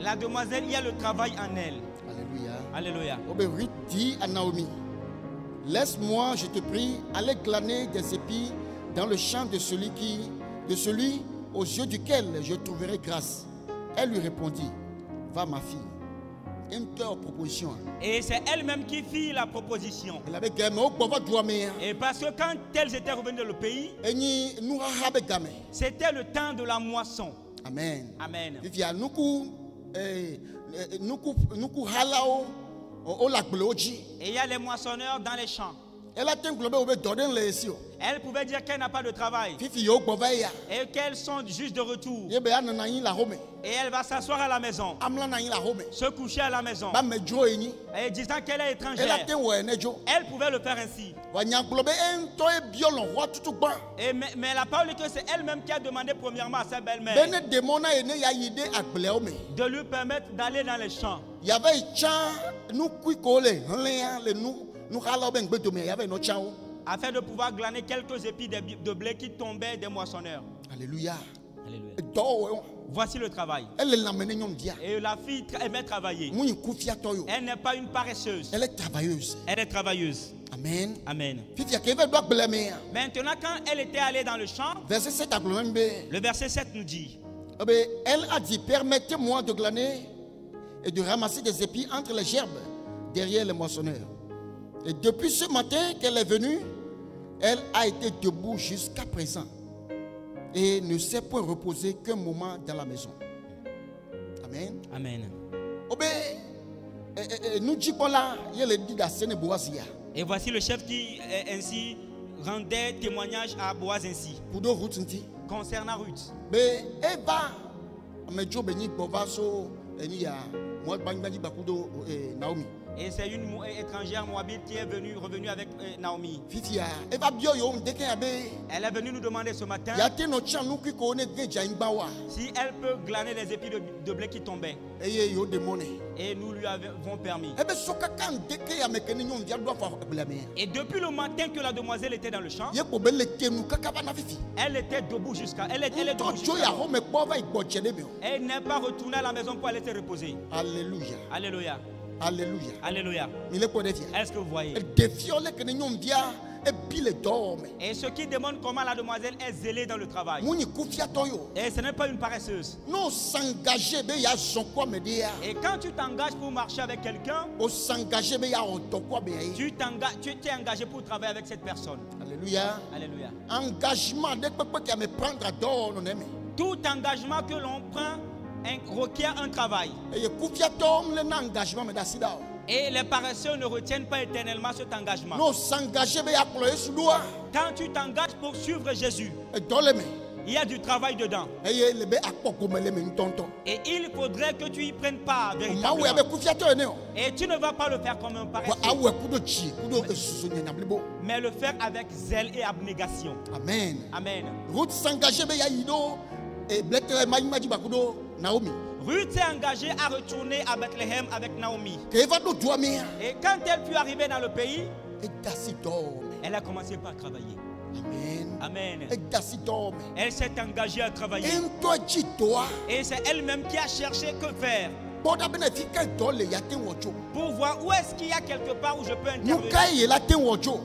La demoiselle, il y a le travail en elle. Alléluia. Alléluia. Ruth dit à Naomi: Laisse-moi, je te prie, aller glaner des épis dans le champ de celui qui de celui aux yeux duquel je trouverai grâce. Elle lui répondit, va ma fille. Une proposition. Et c'est elle-même qui fit la proposition. Elle avait gagné au pouvoir de l'homme. Et parce que quand elles étaient revenues dans le pays, c'était le temps de la moisson. Amen. Amen. Et il y a les moissonneurs dans les champs. Elle pouvait dire qu'elle n'a pas de travail et qu'elles sont juste de retour. Et elle va s'asseoir à la maison, se coucher à la maison, et disant qu'elle est étrangère. Elle pouvait le faire ainsi. Mais la parole est que c'est elle-même qui a demandé premièrement à sa belle-mère de lui permettre d'aller dans les champs. Afin de pouvoir glaner quelques épis de blé qui tombaient des moissonneurs. Alléluia. Alléluia. Voici le travail. Et la fille aimait travailler. Elle n'est pas une paresseuse. Elle est travailleuse. Elle est travailleuse. Amen. Amen. Maintenant, quand elle était allée dans le champ, le verset 7 nous dit, elle a dit, permettez-moi de glaner et de ramasser des épis entre les gerbes derrière les moissonneurs. Et depuis ce matin qu'elle est venue, elle a été debout jusqu'à présent et ne s'est point reposée qu'un moment dans la maison. Amen. Amen. Et voici le chef qui ainsi rendait témoignage à Boaz ainsi concernant Ruth. Et c'est une étrangère moabite qui est revenue avec Naomi. Elle est venue nous demander ce matin si elle peut glaner les épis de blé qui tombaient. Et nous lui avons permis. Et depuis le matin que la demoiselle était dans le champ, elle était debout jusqu'à. Elle n'est pas retournée à la maison pour aller se reposer. Alléluia. Alléluia. Alléluia. Alléluia. Est-ce que vous voyez? Et ce qui demande comment la demoiselle est zélée dans le travail. Et ce n'est pas une paresseuse. Et quand tu t'engages pour marcher avec quelqu'un, tu t'es engagé pour travailler avec cette personne. Alléluia. Alléluia. Tout engagement que l'on prend requiert un travail. Et les paresseux ne retiennent pas éternellement cet engagement. Quand tu t'engages pour suivre Jésus, il y a du travail dedans. Et il faudrait que tu y prennes part véritablement. Et tu ne vas pas le faire comme un paresseux, mais le faire avec zèle et abnégation. Amen. Amen. Ruth s'engageait Ruth s'est engagée à retourner à Bethléem avec Naomi. Et quand elle fut arrivée dans le pays, elle a commencé par travailler. Amen. Amen. Elle s'est engagée à travailler. Et c'est elle-même qui a cherché que faire. Pour voir où est-ce qu'il y a quelque part où je peux intervenir.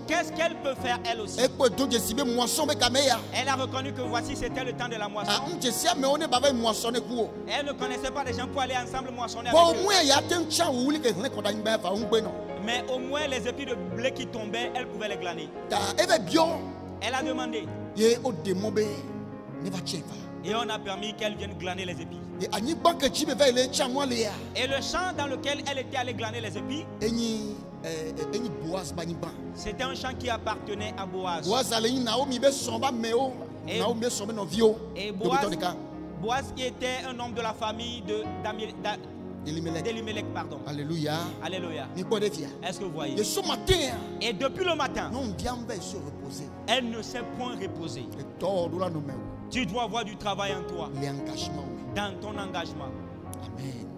Qu'est-ce qu'elle peut faire elle aussi? Elle a reconnu que voici c'était le temps de la moisson. Elle ne connaissait pas des gens pour aller ensemble moissonner avec eux. Mais au moins les épis de blé qui tombaient, elle pouvait les glaner. Elle a demandé. Et on a permis qu'elle vienne glaner les épis. Et le champ dans lequel elle était allée glaner les épis, c'était un champ qui appartenait à Boaz. Et Boaz qui était un homme de la famille d'Elimelech, pardon. Alléluia. Alléluia. Est-ce que vous voyez? Et depuis le matin, elle ne s'est point reposée. Tu dois avoir du travail en toi, dans ton engagement.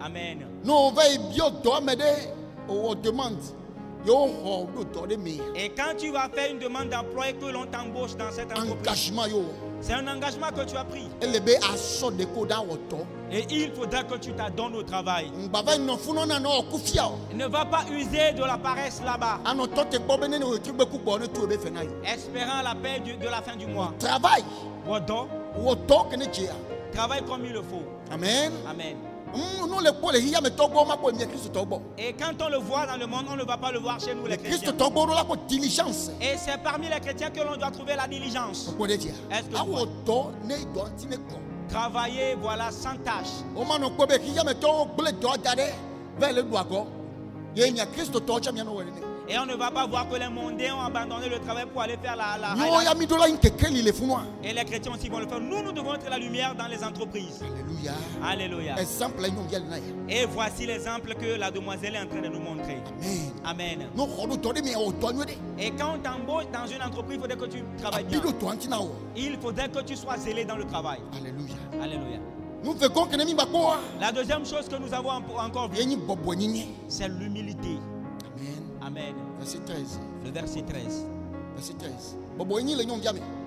Amen. Amen. Et quand tu vas faire une demande d'emploi et que l'on t'embauche dans cette entreprise, c'est un engagement que tu as pris. Et il faudra que tu t'adonnes au travail. Ne va pas user de la paresse là-bas, espérant la paix de la fin du mois. Travail. Woto que ne dia. Travaille comme il le faut. Amen. Amen. Nous les poils les me togo ma poil Christ togo. Et quand on le voit dans le monde, on ne va pas le voir chez nous les Christ chrétiens. togo la ko diligence. Et c'est parmi les chrétiens que l'on doit trouver la diligence. Est-ce que vous woto ne do ntine ko. travailler, voilà, sans tâche. O ma no ko be ki ya me to ble do dade. Vers le doago. Ye nya Christ to cha mi no wele. Et on ne va pas voir que les mondains ont abandonné le travail pour aller faire la Et les chrétiens aussi vont le faire. Nous devons être la lumière dans les entreprises. Alléluia. Alléluia. Et voici l'exemple que la demoiselle est en train de nous montrer. Amen. Amen. Et quand on t'embauche dans une entreprise, il faudrait que tu travailles bien. Il faudrait que tu sois zélé dans le travail. Alléluia. Alléluia. La deuxième chose que nous avons encore vue, c'est l'humilité. Amen. Verset 13. Le verset 13. Verset 13.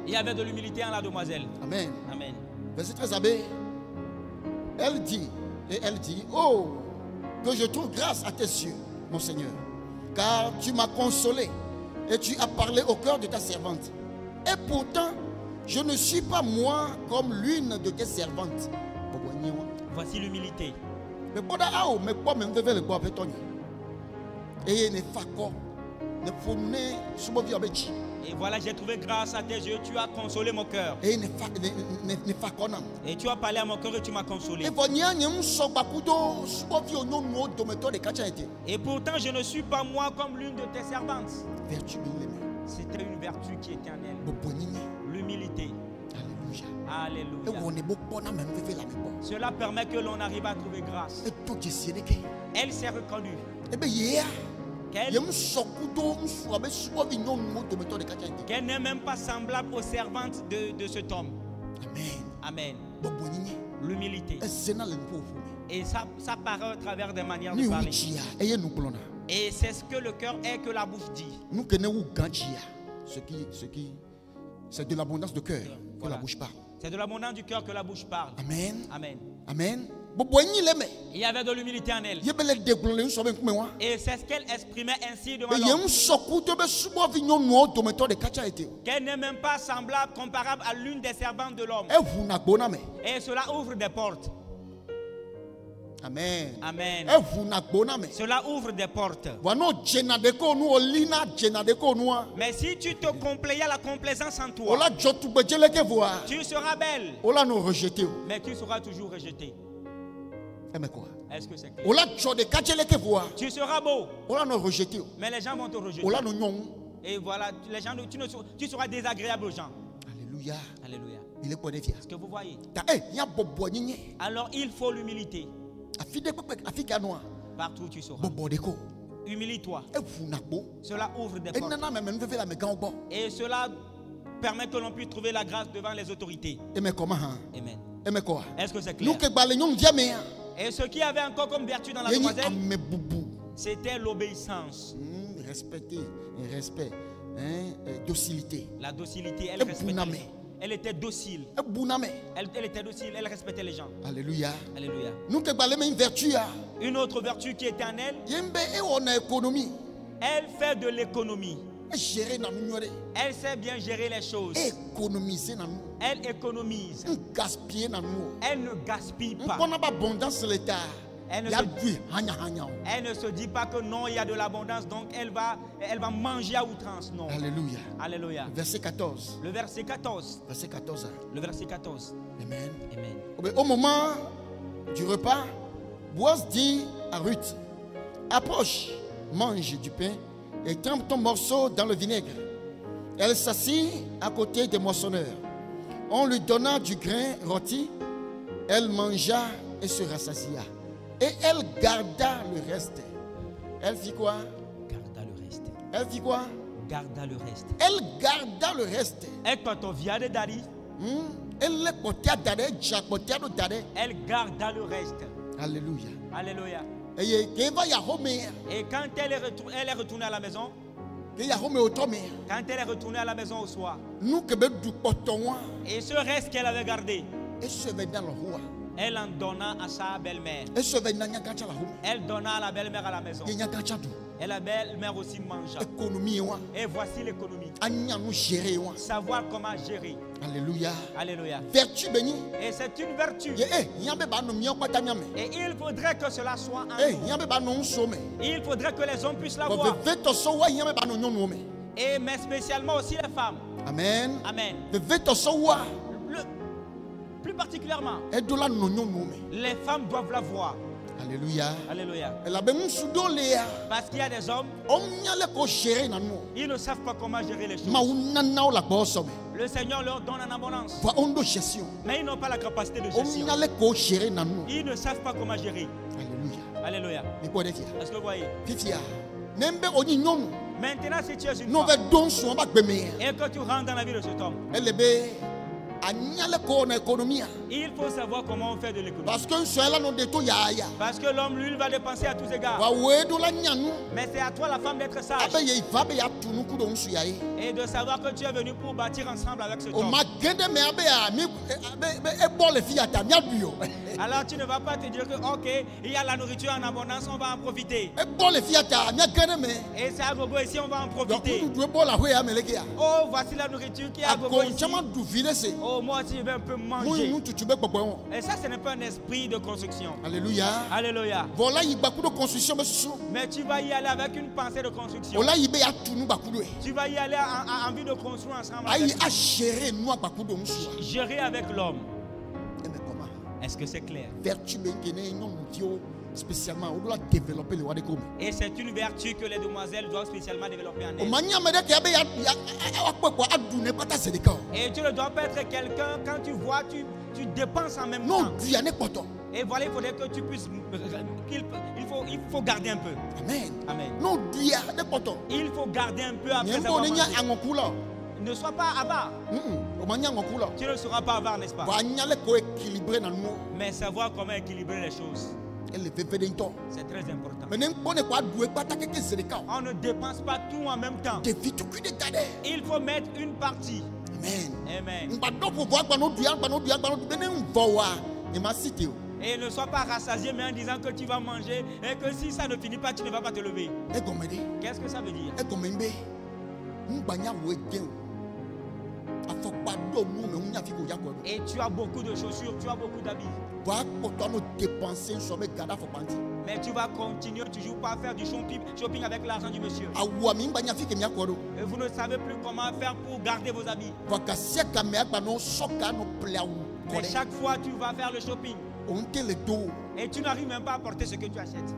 Il y avait de l'humilité en la demoiselle. Amen. Amen. Verset 13 abbé. Elle dit, oh, que je trouve grâce à tes yeux, mon Seigneur, car tu m'as consolé et tu as parlé au cœur de ta servante. Et pourtant, je ne suis pas moi comme l'une de tes servantes. Voici l'humilité. Et voilà, j'ai trouvé grâce à tes yeux, tu as consolé mon cœur. Et tu as parlé à mon cœur et tu m'as consolé. Et pourtant, je ne suis pas moi comme l'une de tes servantes. C'était une vertu qui était en elle. L'humilité. Alléluia. Cela permet que l'on arrive à trouver grâce. Elle s'est reconnue. Qu'elle n'est même pas semblable aux servantes de cet homme. Amen. L'humilité. Et ça paraît à travers des manières de parler. Et c'est ce que le cœur est que la bouche dit. C'est de l'abondance de cœur que la bouche parle. C'est de l'abondance du cœur que la bouche parle. Amen. Amen. Amen. Il y avait de l'humilité en elle. Et c'est ce qu'elle exprimait ainsi devant l'homme. Qu'elle n'est même pas semblable, comparable à l'une des servantes de l'homme. Et cela ouvre des portes. Amen. Amen. Cela ouvre des portes. Mais si tu te complais à la complaisance en toi, tu seras belle. Mais tu seras toujours rejeté. Est-ce que c'est clair? Tu seras beau. Mais les gens vont te rejeter. Et voilà, les gens, tu seras désagréable aux gens. Alléluia. Alléluia. Est-ce que vous voyez? Alors il faut l'humilité. Partout où tu seras. Humilie-toi. Cela ouvre des portes. Et cela permet que l'on puisse trouver la grâce devant les autorités. Amen. Est-ce que c'est clair? Et ce qui avait encore comme vertu dans la demoiselle, c'était l'obéissance. Respect. Docilité. La docilité, elle respectait. Elle était docile. Elle était docile, elle respectait les gens. Alléluia. Alléluia. Une autre vertu qui était en elle, elle fait de l'économie. Elle sait bien gérer les choses. Elle économise. Elle ne gaspille pas. Elle ne se dit pas que non, il y a de l'abondance, donc elle va manger à outrance. Non. Alléluia. Alléluia. Verset 14. Le verset 14. Verset 14. Le verset 14. Amen. Amen. Au moment du repas, Boaz dit à Ruth, approche, mange du pain et trempe ton morceau dans le vinaigre. Elle s'assit à côté des moissonneurs. On lui donna du grain rôti. Elle mangea et se rassasia. Et elle garda le reste. Elle fit quoi? Garda le reste. Elle fit quoi? Garda le reste. Elle garda le reste. Elle garda le reste. Alléluia. Alléluia. Et quand elle est retournée à la maison, quand elle est retournée à la maison au soir, et ce reste qu'elle avait gardé, elle en donna à sa belle-mère. Elle donna à la belle-mère à la maison. Et la belle-mère aussi mangea. Et voici l'économie. Savoir comment gérer. Alléluia. Alléluia. Vertu bénie. Et c'est une vertu. Et il faudrait que cela soit en nous. Il faudrait que les hommes puissent la voir. Et mais spécialement aussi les femmes. Amen. Amen. Plus particulièrement, les femmes doivent la voir. Alléluia. Alléluia. Parce qu'il y a des hommes, ils ne savent pas comment gérer les choses. Le Seigneur leur donne en abondance, mais ils n'ont pas la capacité de gestion. Ils ne savent pas comment gérer. Alléluia. Alléluia. Est-ce que vous voyez? Maintenant, si tu es une femme et que tu rentres dans la vie de cet homme, il faut savoir comment on fait de l'économie. Parce que l'homme, lui, il va dépenser à tous égards. Mais c'est à toi, la femme, d'être sage et de savoir que tu es venu pour bâtir ensemble avec cet homme. Alors tu ne vas pas te dire que ok, il y a la nourriture en abondance, on va en profiter. Et c'est à gogo ici, on va en profiter. Oh, voici la nourriture qui est à gogo ici. Oh, moi aussi je vais un peu manger. Et ça, ce n'est pas un esprit de construction. Alléluia. Alléluia. Mais tu vas y aller avec une pensée de construction. Tu vas y aller en vue de construire ensemble. Gérer avec l'homme. Est-ce que c'est clair? Spécialement, on doit développer le roi des Gomé. Et c'est une vertu que les demoiselles doivent spécialement développer en elles. Et tu ne dois pas être quelqu'un, quand tu vois, tu dépenses en même temps. Et voilà, il faudrait que tu puisses. Il faut garder un peu. Amen. Amen. Il faut garder un peu après avoir mangé. Ne sois pas avare. Tu ne seras pas avare, n'est-ce pas? Mais savoir comment équilibrer les choses. C'est très important. On ne dépense pas tout en même temps. Il faut mettre une partie. Amen. Amen. Et ne sois pas rassasié, mais en disant que tu vas manger et que si ça ne finit pas, tu ne vas pas te lever. Qu'est-ce que ça veut dire? Et tu as beaucoup de chaussures, tu as beaucoup d'habits. Mais tu vas continuer toujours pas faire du shopping avec l'argent du monsieur. Et vous ne savez plus comment faire pour garder vos habits. Mais chaque fois tu vas faire le shopping. Et tu n'arrives même pas à porter ce que tu achètes.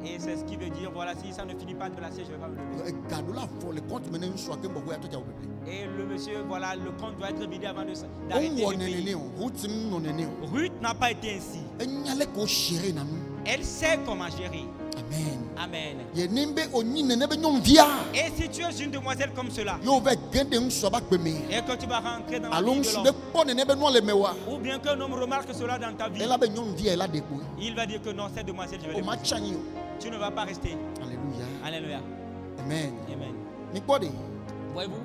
Et c'est ce qui veut dire, voilà, si ça ne finit pas de lasser, je vais pas me lever. Et le monsieur, voilà, le compte doit être vidé avant d'arrêter. Ruth n'a pas été ainsi. Elle sait comment gérer. Amen. Amen. Et si tu es une demoiselle comme cela, et que tu vas rentrer dans la vie de l'homme, ou bien qu'un homme remarque cela dans ta vie, il va dire que non, cette demoiselle, je vais l'épouser. Tu ne vas pas rester. Alléluia. Alléluia. Amen. Amen. Voyez-vous?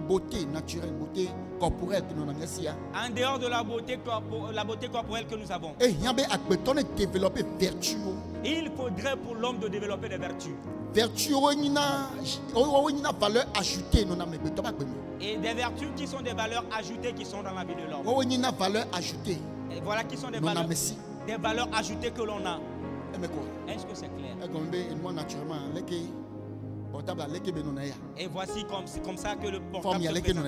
Beauté naturelle, beauté corporelle que nous avons. En dehors de la beauté corporelle que nous avons, il faudrait pour l'homme de développer des vertus. Valeur ajoutée. Et des vertus qui sont des valeurs ajoutées qui sont dans la vie de l'homme. Valeur ajoutée. Et voilà qui sont des valeurs ajoutées que l'on a. Est-ce que c'est clair? Et voici comme ça que le portable se présente.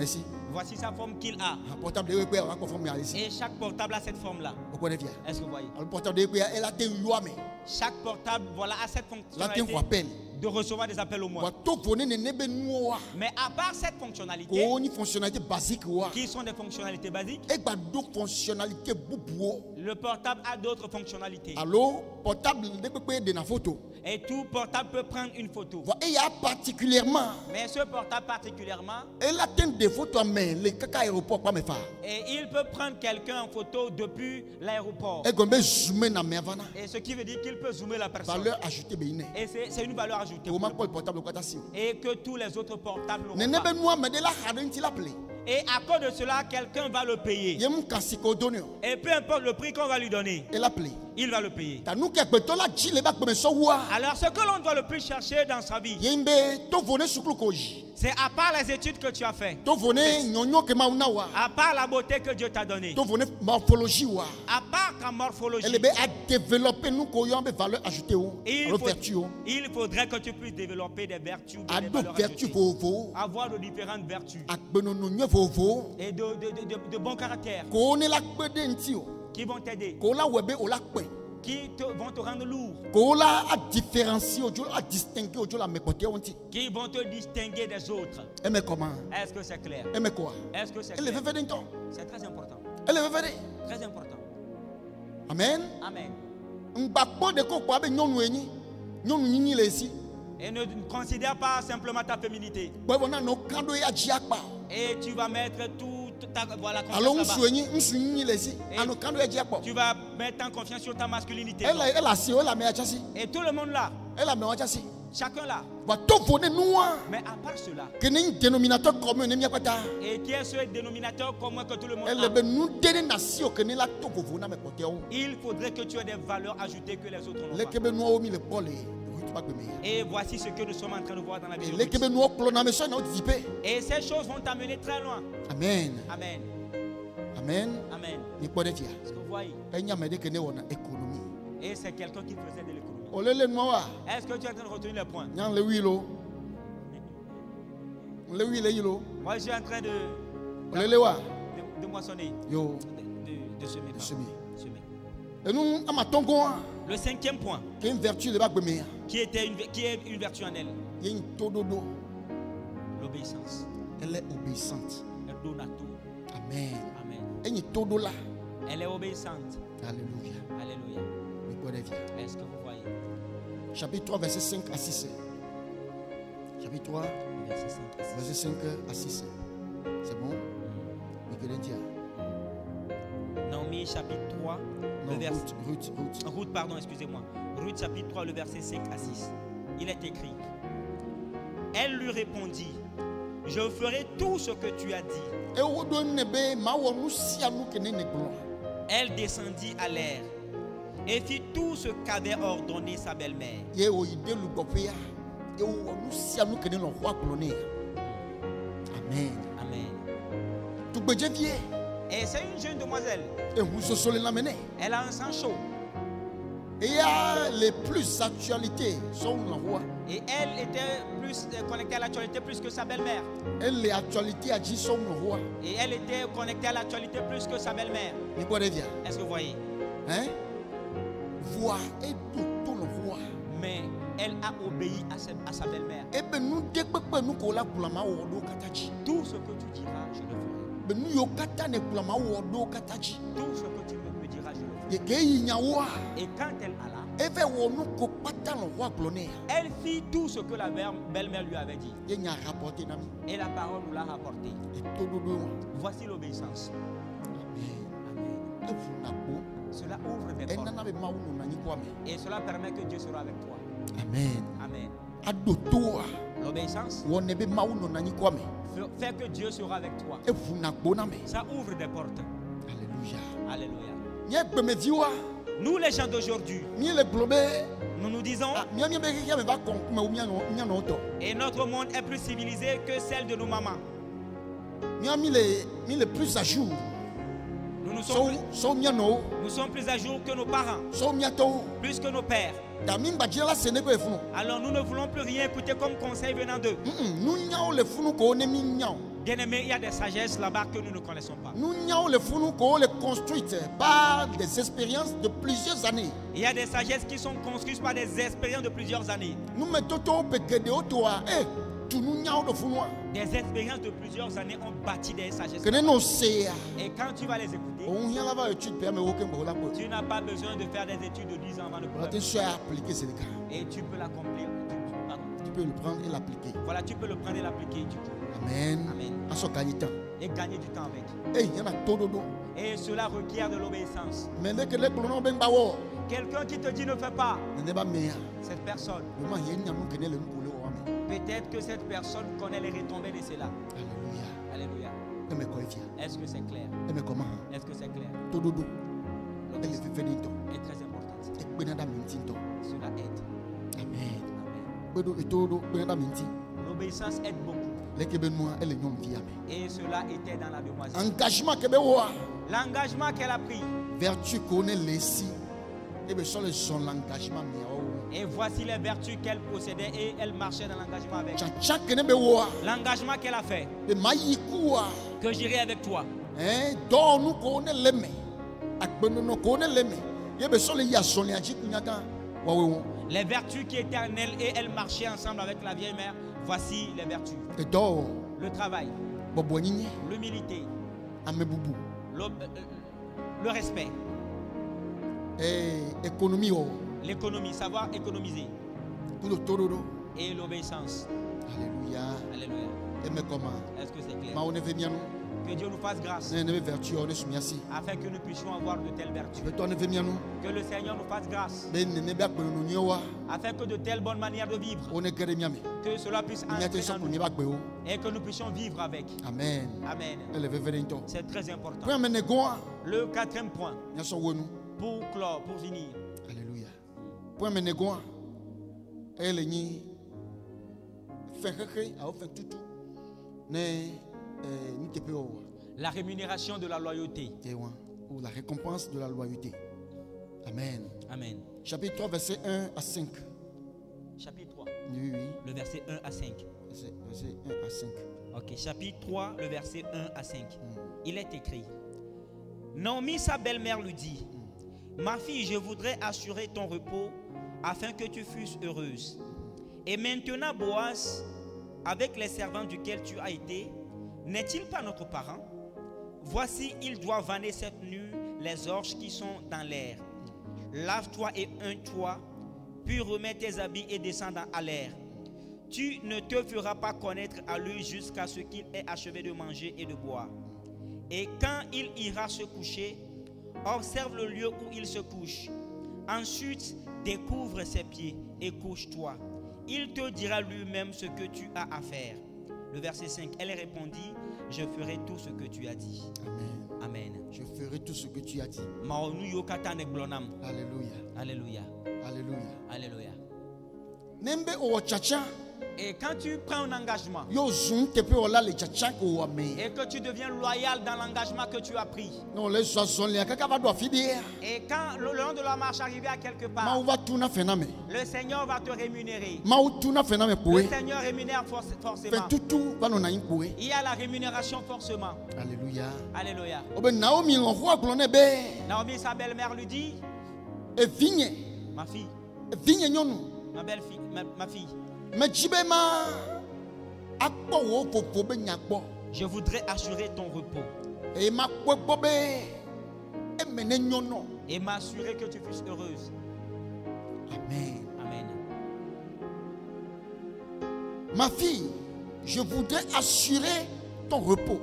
Voici sa forme qu'il a. Et chaque portable a cette forme-là. Est-ce que vous voyez? Chaque portable, voilà, a cette fonctionnalité de recevoir des appels au moins. Mais à part cette fonctionnalité, qui sont des fonctionnalités basiques, le portable a d'autres fonctionnalités. Et tout portable peut prendre une photo. Mais ce portable particulièrement, et il peut prendre quelqu'un en photo depuis l'aéroport. Et ce qui veut dire qu'il peut zoomer la personne. Et c'est une valeur ajoutée. Et que tous les autres portables l'ont. Et à cause de cela, quelqu'un va le payer. Yem kasiko donio. Et peu importe le prix qu'on va lui donner, Et l'appelé. il va le payer. Tanou ke betola jile bak beme sowa. Alors ce que l'on doit le plus chercher dans sa vie, Yembe to vone suklu koji. c'est à part les études que tu as fait, To vone nyonyo ke mauna wa. à part la beauté que Dieu t'a donnée, To vone morphologie wa. à part ta morphologie, Elle a développé nous ko yombe valeur ajoutée ou. Vertu. il faudrait que tu puisses développer des vertus, des Ado valeurs vertu ajoutées. vovo. Avoir de différentes vertus Akbenono nye vovo. et de bons caractères Ko ne la kpede ntio. qui vont t'aider, Ko la webe o la kpe. vont te rendre lourd, Ko la a différencier ojo a distinguer ojo la mekote onti. qui vont te distinguer des autres. Aime comment? Est-ce que c'est clair? Aime quoi? Est-ce que c'est Elle clair? veut faire temps. C'est très important. Elle veut faire. Très important. Amen. Amen. Mbakpo de ko kwa be nyonu enyi. Nyonu nyinyi le si. Et ne considère pas simplement ta féminité. Bo wona no kando ya jiakpa. Et tu vas mettre toute ta voilà, Alors confiance nsu là-bas. enyi nsu nyinyi le si. Ano kando ya jiakpa. Tu vas mettre en confiance sur ta masculinité. Elle a si, elle a me achasi. Et tout le monde là, Elle a me achasi. chacun là. Wa to vone noa. Mais à part cela, Que ni dénominateur commun ne miakata. et qui est ce dénominateur commun que tout le monde Elle a, be nous dene nasi o que ni la to vovo na me kote o. il faudrait que tu aies des valeurs ajoutées que les autres n'ont Le pas. kebe noa o mi le pole. Rutu ba gbeme. Et voici ce que nous sommes en train de voir dans la Bible. Le kebe noa klo na me so na o disipe. Et ces choses vont t'amener très loin. Amen. Amen. Amen. Amen. Ni pode fia. Est-ce que vous voyez? Enya me de que ne wona économie. Et c'est quelqu'un qui faisait de l'économie. Olele noa. Est-ce que tu es en train de retenir les points? Nyang le wilo. Le wile yilo. Moi, je suis en train de Olele wa. moissonner, Yo. de semer. De semer. Semer. Et nous amatongo Le cinquième point, qui est une vertu de ba gbeme. qui est une vertu en elle, Il y a une tododo. l'obéissance. Elle est obéissante. Elle donne à tout. Amen. Amen. Elle est todola. Elle est obéissante. Alléluia. Alléluia. Ni pode fia. Est-ce que vous voyez? Chapitre 3 verset 5 à 6. Chapitre 3 Verset 5 à 6. verset 5 à 6. C'est bon? Nicolas. Naomi chapitre 3, Non, le verset... Ruth. Ruth, pardon, excusez-moi. Ruth chapitre 3, le verset 5 à 6. Il est écrit. Elle lui répondit, je ferai tout ce que tu as dit. Et où donne nebe ma wonu si anu kene neglo. Elle descendit à l'air et fit tout ce qu'avait ordonné sa belle-mère. Ye o ide lu gopia. Et où wonu si anu kene lo roi cloné. Amen. Amen. Tu peux dire vie. Et c'est une jeune demoiselle. Et vous se solez la mener. Elle a un sang chaud. Et il y a les plus actualités sont le roi. Et elle était plus connectée à l'actualité plus que sa belle-mère. Et les actualités a dit sont le roi. Et elle était connectée à l'actualité plus que sa belle-mère. Ni quoi de dire? Est-ce que vous voyez? Hein? Voir et tout le roi. Mais elle a obéi à sa belle-mère. Et ben nous dépepe nous kola kulama wodo kataji. Tout ce que tu diras, je le ferai. Ben nous yo kata ne kulama wodo kataji. Tout ce que tu me diras, je le ferai. Ye ke yinyawa. Et quand elle alla, Eve wonu ko pata le roi cloné. elle fit tout ce que la belle-mère lui avait dit. Ye nya rapporté nami. Et la parole nous l'a rapporté. Et tout dodo. Voici l'obéissance. Amen. Amen. E funa ko. Cela ouvre des E portes. nana be maunu na nyiko ame. Et cela permet que Dieu sera avec toi. Amen. Amen. Adotoa. L'obéissance Wone be maunu na nyiko ame. fait que Dieu sera avec toi. E funa ko na me. Ça ouvre des portes. Alléluia. Alléluia. Nye gbeme viwa. Nous les gens d'aujourd'hui, Ni le globe. nous nous disons, Mia be ki me va kon me o mia no to. et notre monde est plus civilisé que celle de nos mamans. Mia mi le plus à jour. Nous So mia no. sommes plus à jour que nos parents, So mia to. plus que nos pères. Damin badjira la sene ko e funu. Alors nous ne voulons plus rien écouter comme conseil venant d'eux. Nous nyao le funu ko ne mi nyao. Bien-aimés, il y a des sagesses là-bas que nous ne connaissons pas. Nous nyao le funu ko le construite par des expériences de plusieurs années. Il y a des sagesses qui sont construites par des expériences de plusieurs années. Nous mettons to peke de otoa. Tu nous nyao de funu. Des expériences de plusieurs années ont bâti des sagesses. Que ne no sea. Et quand tu vas les écouter, On y a la étude permet aucun bola ko. tu n'as pas besoin de faire des études de 10 ans avant de On pouvoir. te soit appliquer c'est le cas. Et tu peux l'accomplir. Pardon. Tu peux le prendre et l'appliquer. Voilà, tu peux le prendre et l'appliquer du coup. Amen. Amen. Aso gagnita. Et gagner du temps avec. Eh, y en a tout dodo. Et cela requiert de l'obéissance. Mais dès que les colons ben bawo, Quelqu'un qui te dit ne fais pas, ne pas meilleur. cette personne, Le man yen nyanu kene le nkule o ame. peut-être que cette personne connaît les retombées de cela. Alléluia. Alléluia. Est-ce que c'est clair? Est-ce que c'est clair? L'obéissance est très importante. Cela aide. Amen. L'obéissance aide beaucoup. Et cela était dans la demoiselle. L'engagement qu'elle a pris. Vertu connaît les si. Et son engagement. Et voici les vertus qu'elle possédait et elle marchait dans l'engagement avec. L'engagement qu'elle a fait. Que j'irai avec toi. Les vertus qui éternelles et elle marchait ensemble avec la vieille mère. Voici les vertus. Le travail. L'humilité. Le respect. L'économie, savoir économiser. Et l'obéissance. Alléluia. Alléluia. Est-ce que c'est clair? Que Dieu nous fasse grâce. Afin que nous puissions avoir de telles vertus. Que le Seigneur nous fasse grâce. Afin que de telles bonnes manières de vivre. Que cela puisse entrer en nous. Et que nous puissions vivre avec. Amen. Amen. C'est très important. Le quatrième point. Pour clore, pour finir. Alléluia. La rémunération de la loyauté. Ou la récompense de la loyauté. Amen. Amen. Chapitre 3, verset 1 à 5. Chapitre 3. Oui. Le verset 1 à 5. Verset 1 à 5. Ok, chapitre 3, le verset 1 à 5. Il est écrit. Naomi, sa belle-mère, lui dit: ma fille, je voudrais assurer ton repos afin que tu fusses heureuse. Et maintenant, Boaz, avec les servants duquel tu as été, n'est-il pas notre parent? Voici, il doit vanner cette nuit les orges qui sont dans l'air. Lave-toi et un-toi, puis remets tes habits et descends à l'air. Tu ne te feras pas connaître à lui jusqu'à ce qu'il ait achevé de manger et de boire. Et quand il ira se coucher, observe le lieu où il se couche. Ensuite, découvre ses pieds et couche-toi. Il te dira lui-même ce que tu as à faire. Le verset 5, elle répondit: je ferai tout ce que tu as dit. Amen. Amen. Je ferai tout ce que tu as dit. Alléluia. Alléluia. Alléluia. Alléluia. Et quand tu prends un engagement et que tu deviens loyal dans l'engagement que tu as pris, et quand le long de la marche arrivé à quelque part, le Seigneur va te rémunérer. Le Seigneur rémunère forcément. Il y a la rémunération forcément. Alléluia. Alléluia. Naomi, sa belle-mère lui dit: ma fille, ma belle-fille, ma fille, je voudrais assurer ton repos et m'assurer que tu fusses heureuse. Amen. Amen. Ma fille, je voudrais assurer ton repos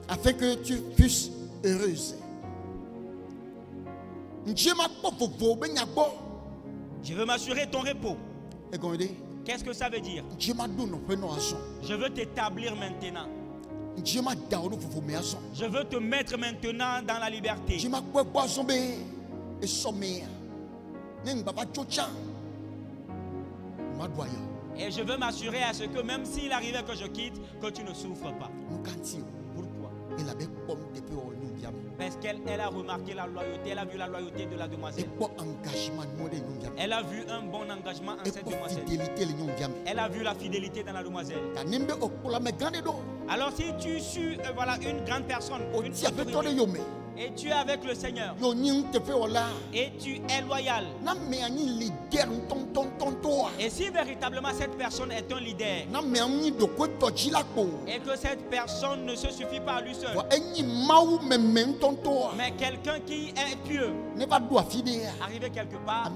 afin que tu fusses heureuse. Je veux m'assurer ton repos. Qu'est-ce que ça veut dire? Je veux t'établir maintenant. Je veux te mettre maintenant dans la liberté. Et je veux m'assurer à ce que même s'il arrivait que je quitte, que tu ne souffres pas. Pourquoi? Parce qu'elle a remarqué la loyauté, elle a vu la loyauté de la demoiselle. Elle a vu un bon engagement en cette demoiselle. Elle a vu la fidélité dans la demoiselle. Alors si tu suis voilà, une grande personne, une et tu es avec le Seigneur et tu es loyal, et si véritablement cette personne est un leader et que cette personne ne se suffit pas à lui seul, mais quelqu'un qui est pieux, arrivé quelque part,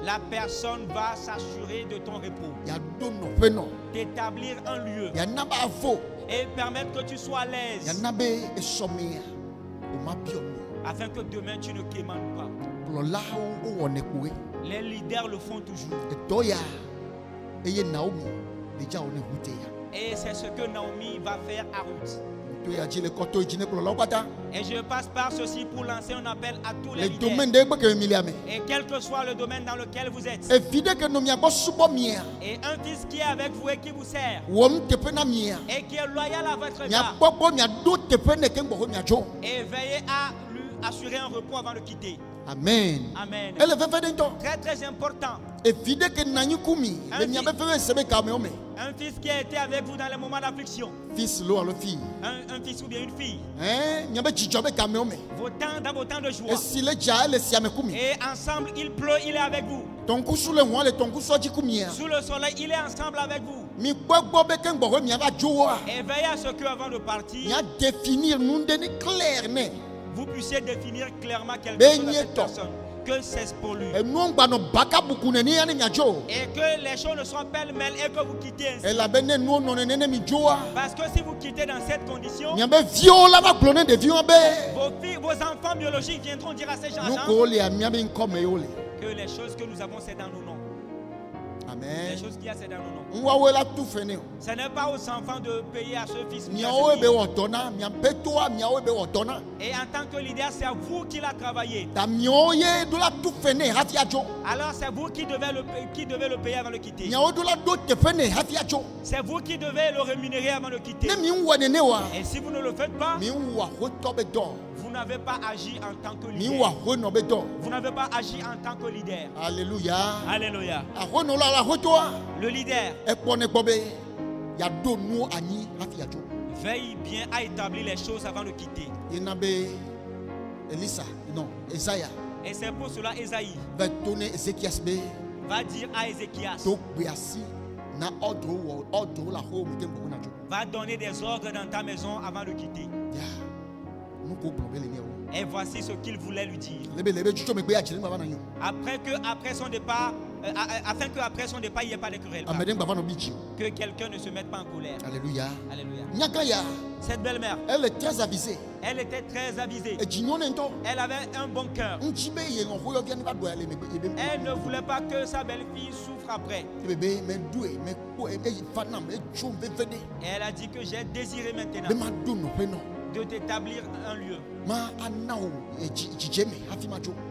la personne va s'assurer de ton repos, t'établir un lieu et permettre que tu sois à l'aise, afin que demain tu ne quémanes pas. Les leaders le font toujours. Et c'est ce que Naomi va faire à Ruth. Et je passe par ceci pour lancer un appel à tous les leaders. Et quel que soit le domaine dans lequel vous êtes. Et un fils qui est avec vous et qui vous sert. Et qui est loyal à votre égard. Et veillez à lui assurer un repos avant de quitter. Amen. Amen. Très très important. Un fils qui a été avec vous dans les moments d'affliction. Un fils ou bien une fille. Dans vos temps de joie. Et ensemble il pleut, il est avec vous. Sous le soleil, il est ensemble avec vous. Et veillez à ce qu'avant de partir, vous puissiez définir clairement quelque chose de cette personne. Que c'est pour lui. Et que les choses ne soient pêle-mêle et que vous quittez ainsi. Parce que si vous quittez dans cette condition, vos enfants biologiques viendront dire à ces gens que les choses que nous avons, c'est dans nos noms. Amen. Les choses qu'il y a, c'est dans nos noms. Ce n'est pas aux enfants de payer à ce fils. Et en tant que leader, c'est à vous qui l'a travaillé. Alors c'est vous qui devez le payer avant de quitter. C'est vous qui devez le rémunérer avant de quitter. Et si vous ne le faites pas, vous n'avez pas agi en tant que leader. Vous n'avez pas agi en tant que leader. Alléluia. Alléluia. Le leader veille bien à établir les choses avant de quitter. Et c'est pour cela Esaïe va dire à Ézéchias, va donner des ordres dans ta maison avant de quitter. Et voici ce qu'il voulait lui dire. Afin qu'après son départ, il n'y ait pas de querelle. Que quelqu'un ne se mette pas en colère. Alléluia. Alléluia. Cette belle-mère, elle est très avisée. Elle était très avisée. Elle avait un bon cœur. Elle ne voulait pas que sa belle-fille souffre après. Et elle a dit que j'ai désiré maintenant de t'établir un lieu,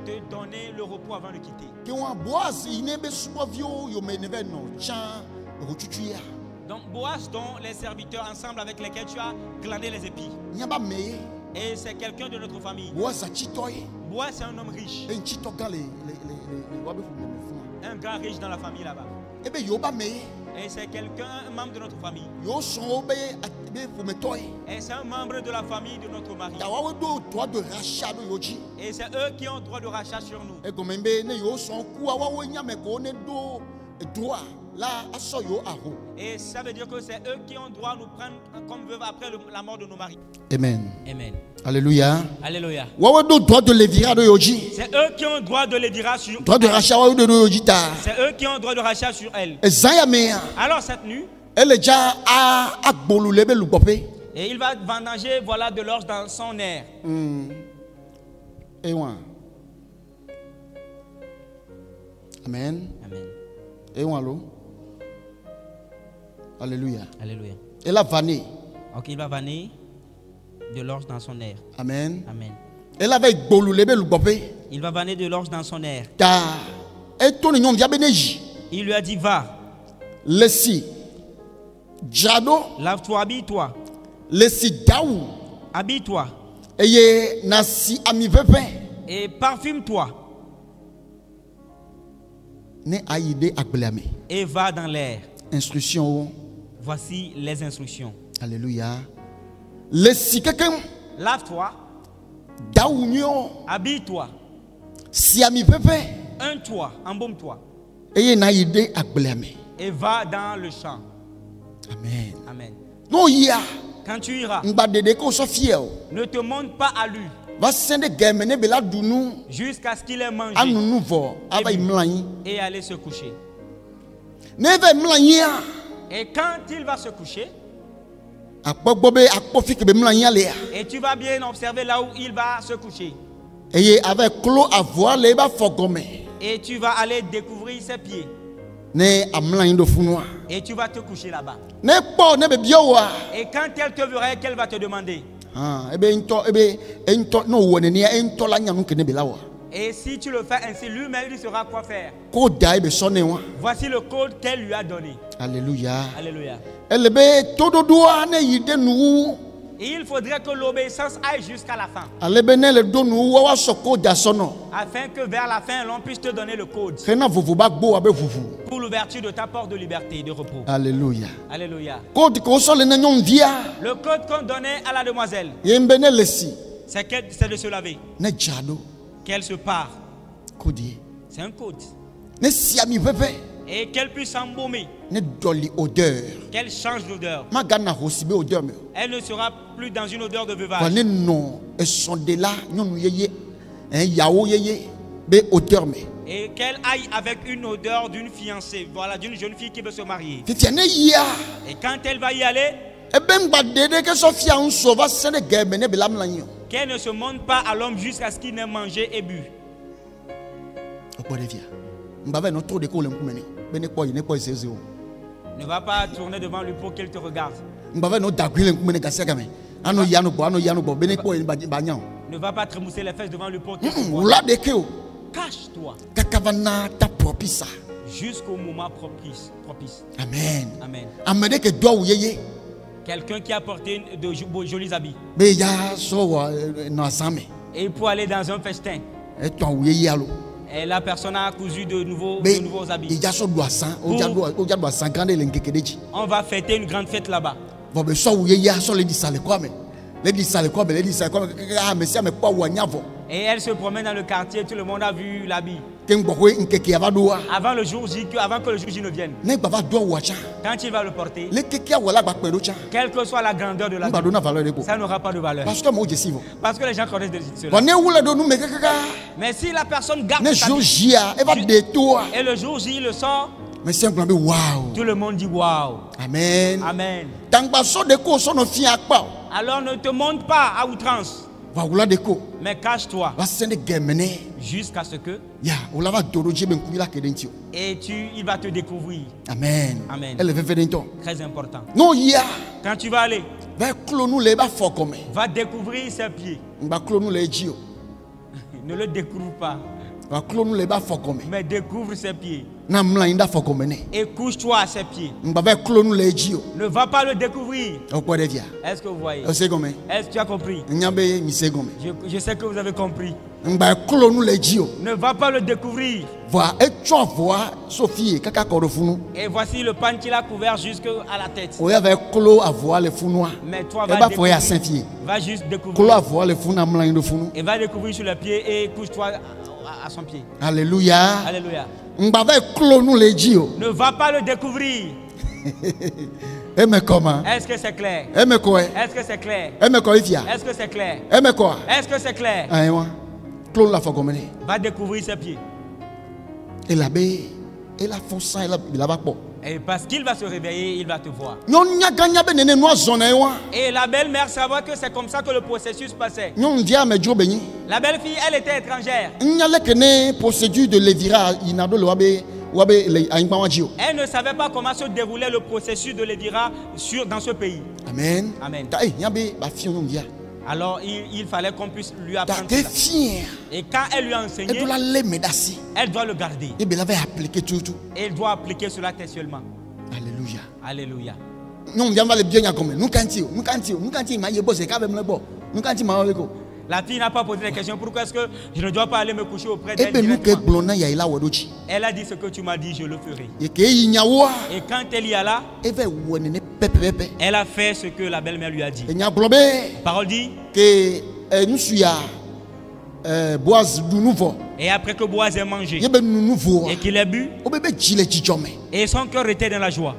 de donner le repos avant de quitter. Donc Boaz, dont les serviteurs ensemble avec lesquels tu as glané les épis, et c'est quelqu'un de notre famille. Boaz c'est un homme riche, un grand riche dans la famille là-bas. Et c'est quelqu'un, un membre de notre famille. Et c'est un membre de la famille de notre mari. Et c'est eux qui ont droit de rachat sur nous. Et ça veut dire que c'est eux qui ont droit de nous prendre comme veuve après la mort de nos maris. Amen. Amen. Alléluia. Alléluia. C'est eux qui ont droit de lévira sur droit de rachat. C'est eux qui ont droit de rachat sur elle. Alors cette nuit, et il va vendanger de l'orge dans son air. Amen. Amen. Alléluia. Alléluia. Elle a vanné. Ok, il va vanner de l'orge dans son air. Amen. Amen. Elle avait il va vanner de l'orge dans son air. Il lui a dit va. Lave-toi, habille-toi. Habille-toi. Et parfume-toi. Et va dans l'air. Instruction. Voici les instructions. Alléluia. Lave-toi. Habille-toi. Un-toi, embaume-toi. Et va dans le champ. Amen. Amen. Non, quand tu iras, ne te montre pas à lui jusqu'à ce qu'il ait mangé et aller se coucher. Et quand il va se coucher, et tu vas bien observer là où il va se coucher, et tu vas aller découvrir ses pieds. Et tu vas te coucher là-bas. Ne po ne be biowa. Et quand elle te verra, qu'elle va te demander. Et si tu le fais ainsi, lui-même il saura quoi faire. Voici le code qu'elle lui a donné. Alléluia. Alléluia. Et il faudrait que l'obéissance aille jusqu'à la fin. Afin que vers la fin, l'on puisse te donner le code. Pour l'ouverture de ta porte de liberté et de repos. Alléluia. Alléluia. Le Le code qu'on donnait à la demoiselle, c'est de se laver. Qu'elle se part. C'est un code. Et qu'elle puisse s'embaumer. Qu'elle change d'odeur. Elle ne sera plus dans une odeur de veuvage. Et qu'elle aille avec une odeur d'une fiancée. Voilà, d'une jeune fille qui veut se marier. Et quand elle va y aller, qu'elle ne se monte pas à l'homme jusqu'à ce qu'il n'ait mangé et bu. Ne va pas tourner devant lui pour qu'il te regarde. Ne va pas tremousser les fesses devant lui pour qu'il te voie. Cache-toi jusqu'au moment propice. Amen. Amen. Quelqu'un qui a porté de jolis habits. Et pour aller dans un festin. Et la personne a cousu de nouveaux habits. On va fêter une grande fête là-bas. Et elle se promène dans le quartier, tout le monde a vu l'habit. Avant que le jour J ne vienne. Quand il va le porter, quelle que soit la grandeur de l'habit, ça n'aura pas de valeur. Parce que les gens connaissent cela. Mais si la personne garde et le jour J le sort, tout le monde dit waouh. Amen. Amen. Alors ne te montre pas à outrance. Mais cache-toi jusqu'à ce que et il va te découvrir. Amen. Amen. Très important. Quand tu vas aller, va découvrir ses pieds. Ne le découvre pas, mais découvre ses pieds. Et couche-toi à ses pieds. Ne va pas le découvrir. Est-ce que vous voyez? Est-ce que tu as compris? Je sais que vous avez compris. Ne va pas le découvrir. Et voici le pan qu'il a couvert jusqu'à la tête. Mais toi va juste découvrir. Et va découvrir sur les pieds et couche-toi à son pied. Alléluia. Alléluia. Ne va pas le découvrir. Est-ce que c'est clair? Est-ce que c'est clair? Est-ce que c'est clair? Est-ce que c'est clair? Va découvrir ses pieds. Et parce qu'il va se réveiller, il va te voir. Et la belle-mère savait que c'est comme ça que le processus passait. La belle-fille, elle était étrangère. Elle ne savait pas comment se déroulait le processus de lévira dans ce pays. Amen. Amen. Alors il fallait qu'on puisse lui apprendre cela. Et quand elle lui a enseigné, elle doit le garder. Et elle doit appliquer cela textuellement. Alléluia. Alléluia. La fille n'a pas posé la question. Pourquoi est-ce que je ne dois pas aller me coucher auprès d'elle directement? Elle a dit ce que tu m'as dit, je le ferai. Et quand elle y a là, elle a fait ce que la belle-mère lui a dit. La parole dit que et après que Boaz ait mangé et qu'il ait bu, et son cœur était dans la joie.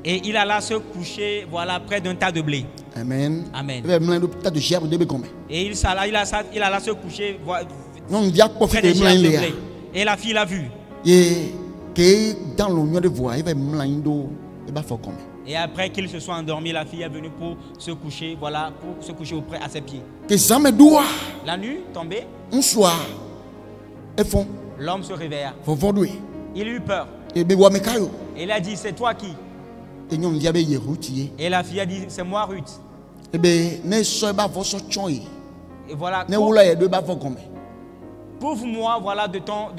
Et il alla se coucher, voilà, près d'un tas de blé. Amen. Amen. Et il alla se coucher près des gerbes de blé. Et la fille l'a vu. Et après qu'il se soit endormi, la fille est venue pour se coucher, voilà, pour se coucher auprès à ses pieds. La nuit tombée, et font L'homme se réveilla. faut vendre Il eut peur. et be wa mekayo Et il a dit, c'est toi qui? et nyom via be ye routier Et la fille a dit, c'est moi Ruth. et be ne so ba vo so chon yi Et voilà, ne wula ye do ba vo gome couvre-moi, voilà,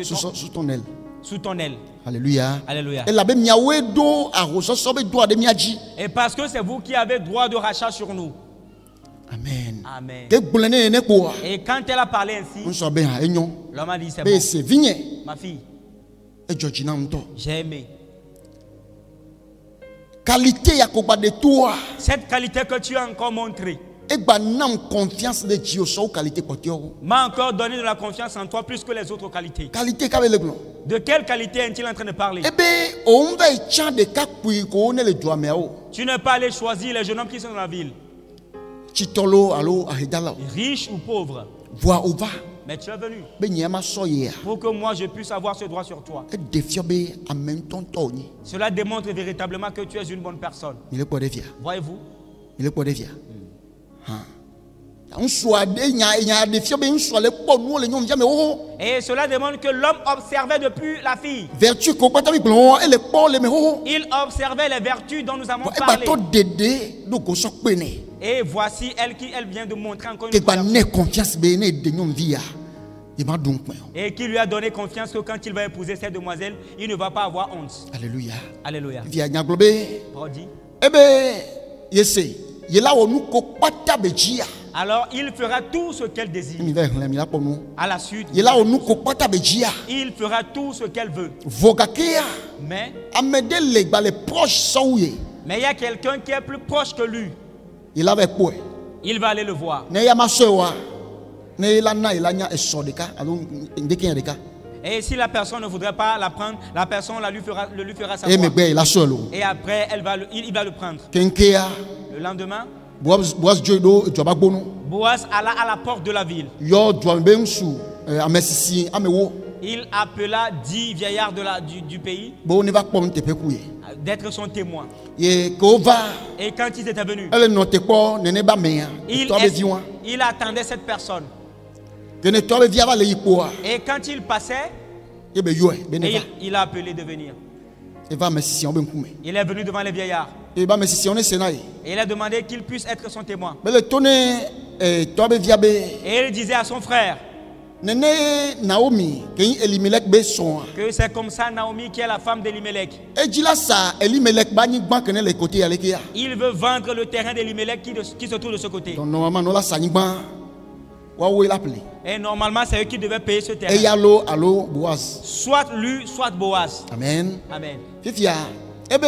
sous ton aile. sous ton aile. Alléluia. Alléluia. Et la be miawe do aroso so be do de miaji. Et parce que c'est vous qui avez droit de rachat sur nous. Amen. Amen. Ke gbulene ne ko Et quand elle a parlé ainsi, on so be ha enyon l'homme a dit, c'est be bon. se vigne Ma fille, e jojina mto j'ai aimé. qualité ya ko ba de toi Cette qualité que tu as encore montrée e gba nam confiance de Dieu so qualité potio m'a encore donné de la confiance en toi plus que les autres qualités. qualité ka be le glo De quelle qualité est-il en train de parler? e be on va chan de ka pui ko ne le doa meo Tu n'es pas allé choisir les jeunes hommes qui sont dans la ville, chitolo alo ahidala riches ou pauvres, voix ova mais tu es venu be nyama so ye pour que moi je puisse avoir ce droit sur toi. e defio be amen tonto ni Cela démontre véritablement que tu es une bonne personne. il est pas de via Voyez-vous? il est pas de via on soit de nya defio be on soit le po no le nyom via me o Et cela démontre que l'homme observait depuis la fille. vertu ko pata mi blon e le po le me ho Il observait les vertus dont nous avons e ba parlé. to dede do go so pe ne Et voici elle vient de montrer encore que une fois ba ne confiance be ne de nyom via il m'a donc et qui lui a donné confiance que quand il va épouser cette demoiselle, il ne va pas avoir honte. alléluia Alléluia. via nya globe Paul dit. e be yese ye la onu ko pata be jia Alors il fera tout ce qu'elle désire. mi va mi la ponu À la suite, ye la onu ko pata be jia il fera tout ce qu'elle veut. vogakea Mais amede le gba les proches sauye il y a quelqu'un qui est plus proche que lui. il avait quoi Il va aller le voir. ne ya masowa ne la na il anya eso de ka alo ndeke de ka Et si la personne ne voudrait pas la prendre, la personne lui fera e me savoir. gbe la solo Et après, il va le prendre. kenkea Le lendemain, boas jodo joba gbonu Boaz alla à la porte de la ville. yo dwambe nsu amesisi amewo Il appela 10 vieillards du pays bo ne va pom te pekuye d'être son témoin. ye ko va Et quand ils étaient venus, elle no te ko ne ba meya to be viwa il attendait cette personne. que ne to be via va le yipoa Et quand il passait, e be yo be ne va il a appelé de venir. e va mesisi on be nkume Il est venu devant les vieillards. e ba mesisi on senai Et il a demandé qu'il puisse être son témoin. be le tone to be via be Et il disait à son frère nene Naomi ke Elimelech be son que c'est comme ça Naomi qui est la femme d'Elimelech. e jila sa Elimelech ba ni gban que ne le côté aleke ya Il veut vendre le terrain d'Elimelech qui se trouve de ce côté. donc normalement no la sa ni gban wa wo l'appelé Et normalement, c'est eux qui devaient payer ce e terrain. ya lo alo Boaz Soit lui, soit Boaz. amen Amen. fifia e be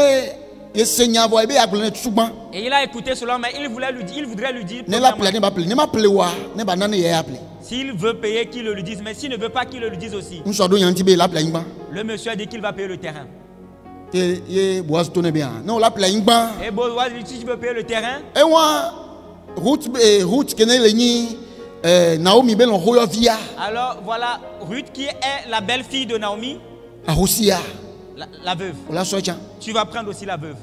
ye senya vo e be aglone tsugban Et il a écouté cela, mais il voudrait lui dire. ne la appelé ne ba appelé ne ma appelé wa ne ba nane ye appelé S'il veut payer, qu'il le lui dise. Mais s'il ne veut pas, qu'il le lui dise aussi. un so do yanti be la appelé ngban Le monsieur a dit qu'il va payer le terrain. te ye Boaz tone bien non la appelé ngban Et Boaz dit, si tu veux payer le terrain, e wa route que ne le ni Naomi be lo hoyo via alors voilà Ruth qui est la belle-fille de Naomi, a hosia la veuve. la so chan Tu vas prendre aussi la veuve.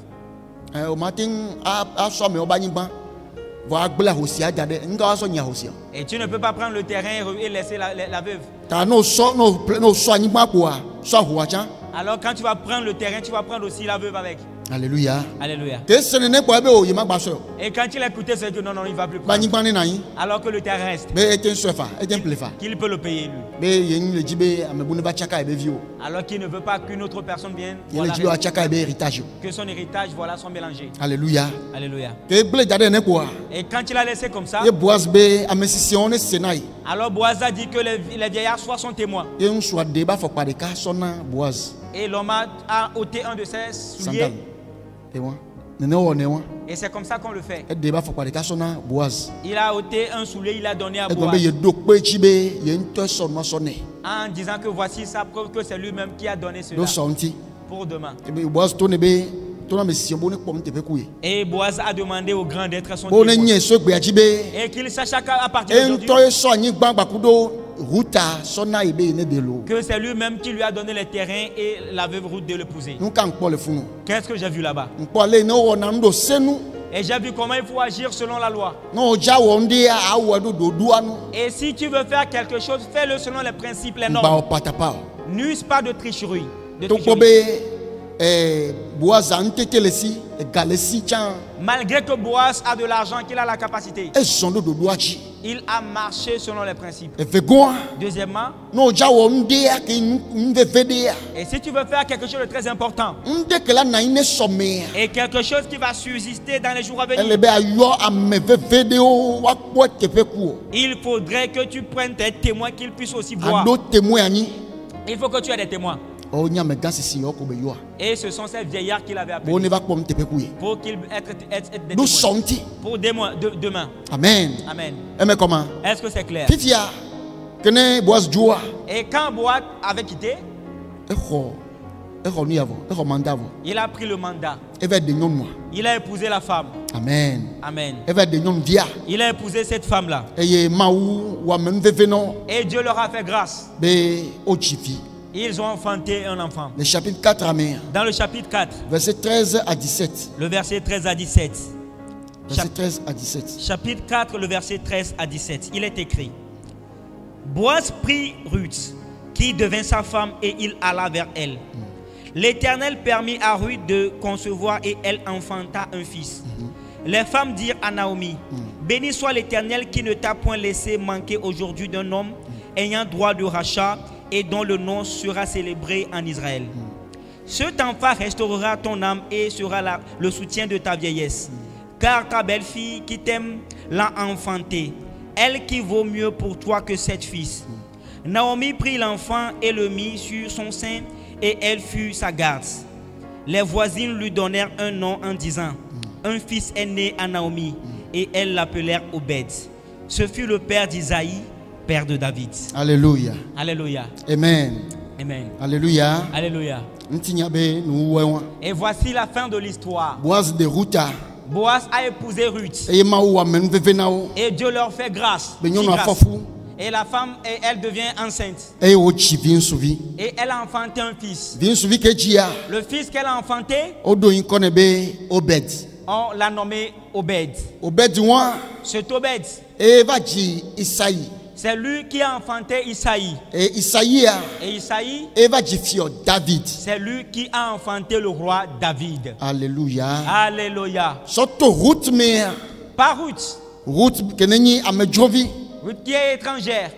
o matin a so me o ba ngban vo agbla hosia jade nga wa so nya hosia Et tu ne peux pas prendre le terrain et laisser la veuve. ta no so ngban ko a so ho chan Alors quand tu vas prendre le terrain, tu vas prendre aussi la veuve avec. alléluia Alléluia. te sene ne ko be o yema gba so Et quand il a écouté, c'est que non, il ne va plus ba prendre. ngban ne na yin Alors que le terrain reste, be eten sofa eten plefa qu'il peut le payer lui. be yen le jibe amebu ne ba chaka e be vio Alors qu'il ne veut pas qu'une autre personne vienne, yen le voilà, jibe a chaka e be héritage que son héritage, voilà, sont mélangés. alléluia Alléluia. te ble jade ne ko a Et quand il a laissé comme ça, ye Boaz be amesisi ne senai alors Boaz a dit que les vieillards soient son témoin. ye un so de ba fokpa de ka sona Boaz Et l'homme a ôté un de ses souliers. sandal e wa ne wo ne wa Et c'est comme ça qu'on le fait. e de ba fokpa de ka sona Boaz Il a ôté un soulier, il a donné à e go be Boaz. ye do pe chibe ye nto so no so ne En disant que voici sa preuve que c'est lui-même qui a donné do cela so nti pour demain. e be Boaz to ne be to na mesisi bo ne pom te pe kuye Et Boaz a demandé au grand d'être son bo ne témoin. nye so gbe ajibe Et qu'il sache à partir e d'aujourd'hui nto e so anyi gban gbakudo ruta sona ibe ne de lo que c'est lui-même qui lui a donné les terrains et la veuve Ruth de l'épouser. nous kan kpo le funu Qu'est-ce que j'ai vu là-bas? nkpo le ne wo na ndo senu Et j'ai vu comment il faut agir selon la loi. No ja wonde a awado dodua no. Et si tu veux faire quelque chose, fais-le selon les principes, les Ba normes. patapa. N'use pas de tricherie. To kobe Boaz antete lesi galesi chan. Malgré que Boaz a de l'argent, qu'il a la capacité, E sondo dodua chi. il a marché selon les principes. E fegoa. Deuxièmement, No ja wonde a ke nde vede a. et si tu veux faire quelque chose de très important Nde ke la na ine some. et quelque chose qui va subsister dans les jours à venir, Elle be ayo ameve video wa po tepe ku. il faudrait que tu prennes tes témoins qu'ils puissent aussi voir. Ado témoin ani. Il faut que tu aies des témoins. O nya me gasi si yoko be yo. Et ce sont ces vieillards qu'il avait Bo ne appelés va pom tepe ku. pour qu'ils être des Nous témoins. sonti. Pour demain. Amen. Amen. E me comment? Est-ce que c'est clair? Fifia kene Boaz joa. Et quand Boaz avait quitté, E ko ni avo. E ko manda avo. il a pris le mandat. E va de nyon moi. Il a épousé la femme. Amen. Amen. E va de nyon via. Il a épousé cette femme-là. E ye maou wa men veve non Et Dieu leur a fait grâce. be o chifi. Ils ont enfanté un enfant. Le chapitre 4 amen. Dans le chapitre 4, Verset 13 à 17. le verset 13 à 17. Verset 13 à 17. Chapitre 4, le verset 13 à 17. Il est écrit: Boaz prit Ruth, qui devint sa femme, et il alla vers elle. L'Éternel permit à Ruth de concevoir, et elle enfanta un fils. Les femmes dirent à Naomi: Béni soit l'Éternel qui ne t'a point laissé manquer aujourd'hui d'un homme ayant droit de rachat et dont le nom sera célébré en Israël. Cet enfant restaurera ton âme et sera le soutien de ta vieillesse. Car ta belle-fille qui t'aime l'a enfanté, elle qui vaut mieux pour toi que 7 fils. Naomi prit l'enfant et le mit sur son sein, et elle fut sa garde. Les voisines lui donnèrent un nom en disant: Un fils est né à Naomi, et elles l'appelèrent Obed. Ce fut le père d'Isaïe, père de David. Alléluia. Alléluia. Amen. Amen. Alléluia. Alléluia. Ntinyabe nous wewa. Et voici la fin de l'histoire. Boaz de Ruta. Boaz a épousé Ruth. E maou wa men veve nao. Et Dieu leur fait grâce. Be nyon Dit grâce. afofu. Et la femme, elle devient enceinte. E o chifi nsuvi. Et elle a enfanté un fils. Vi nsuvi ke jia. Le fils qu'elle a enfanté, O do yin kone be Obed. on l'a nommé Obed. Obed wa Cet Obed, e va ji Isaïe. c'est lui qui a enfanté Isaïe. E Isaïe a Et Isaïe, e va ji fio David. c'est lui qui a enfanté le roi David. Alléluia. Alléluia. Soto Ruth me. Pas Ruth. Ruth kenenyi amedjovi. Ruth qui est étrangère,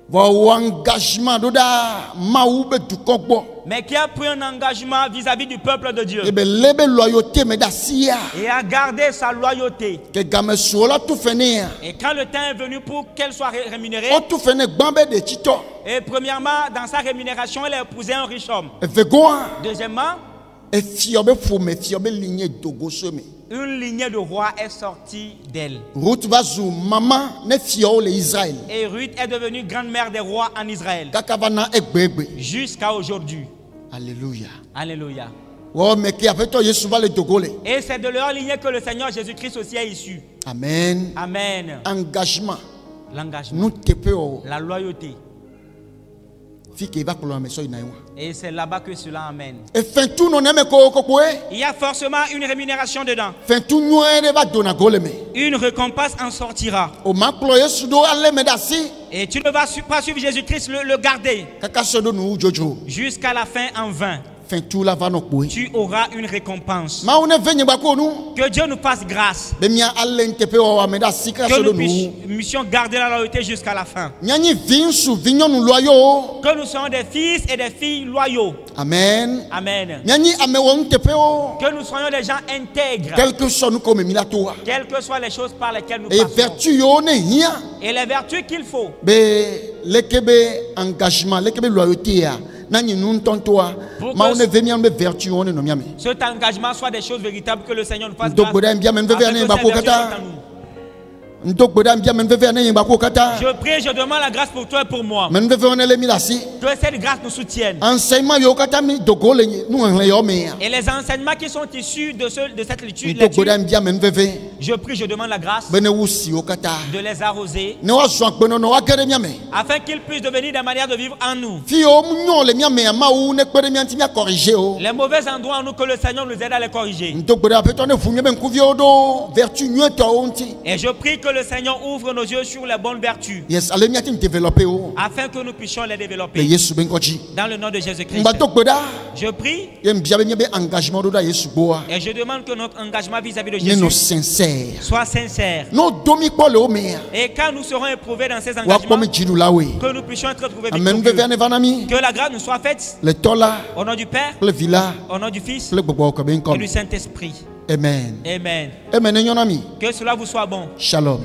Va engagement doda maou be du kokbo. mais qui a pris un engagement vis-à-vis du peuple de Dieu. E be lebe loyauté me da sia. Et a gardé sa loyauté. Que game sola tout fene. Et quand le temps est venu pour qu'elle soit rémunérée, O tout fene gbambe de tito. et premièrement, dans sa rémunération, elle a épousé un riche homme. E fegoa Deuxièmement, e fiobe fome fiobe lignée dogo seme. une lignée de rois est sortie d'elle. Ruth va zou maman ne fio le Israël. Et Ruth est devenue grande-mère des rois en Israël. Kakavana egbegbe. Jusqu'à aujourd'hui. Alléluia. Alléluia. Oh mais qui a fait toi Yesu va le dogole. Et c'est de leur lignée que le Seigneur Jésus-Christ aussi est issu. Amen. Amen. Engagement. L'engagement, Nous te peu la loyauté. fi ke va pour la maison inaïwa. Et c'est là-bas que cela amène. E fin tout non aime ko koe. Il y a forcément une rémunération dedans. Fin tout nous ne va dona goleme. Une récompense en sortira. O ma plo Yesu do ale me dasi. Et tu ne vas pas suivre Jésus-Christ, le garder Kaka sodo nous jojo. jusqu'à la fin en vain. Fin tout la va no koe. Tu auras une récompense. Ma one venye ba ko nous. Que Dieu nous fasse grâce. Be mia ale ntepe o me dasi ka Que sodo nous nous. puissions garder la loyauté jusqu'à la fin. Nyani vinsu vinyon nous loyo. Que nous soyons des fils et des filles loyaux. Amen. Amen. Nyani ame won tepe o. Que nous soyons des gens intègres. Quel que soit nous comme milatoa. Quelles que soient les choses par lesquelles nous Et passons. vertu yo ne hia. Et les vertus qu'il faut. Be lekebe engagement, lekebe loyauté ya. Nani nous tontoa. Pour Ma que- one venir be vertu on ne miame. Cet engagement soit des choses véritables que le Seigneur nous fasse Donc grâce. boda mbia men Afin veve que ane ces ba ko vertus kata. soient en nous. Je prie et je demande la grâce pour toi et pour moi. Que cette grâce nous soutienne. Et les enseignements qui sont issus de cette lecture, je prie, je demande la grâce de les arroser afin qu'ils puissent devenir des manières de vivre en nous. Les mauvais endroits en nous, que le Seigneur nous aide à les corriger. Et je prie que le Seigneur ouvre nos yeux sur les bonnes vertus afin que nous puissions les développer dans le nom de Jésus-Christ. Je prie et je demande que notre engagement vis-à-vis de Jésus soit sincère. Et quand nous serons éprouvés dans ces engagements, que nous puissions être retrouvés victorieux. Que la grâce nous soit faite au nom du Père, au nom du Fils et du Saint-Esprit. Amen. Amen. Amen. Que cela vous soit bon. Shalom.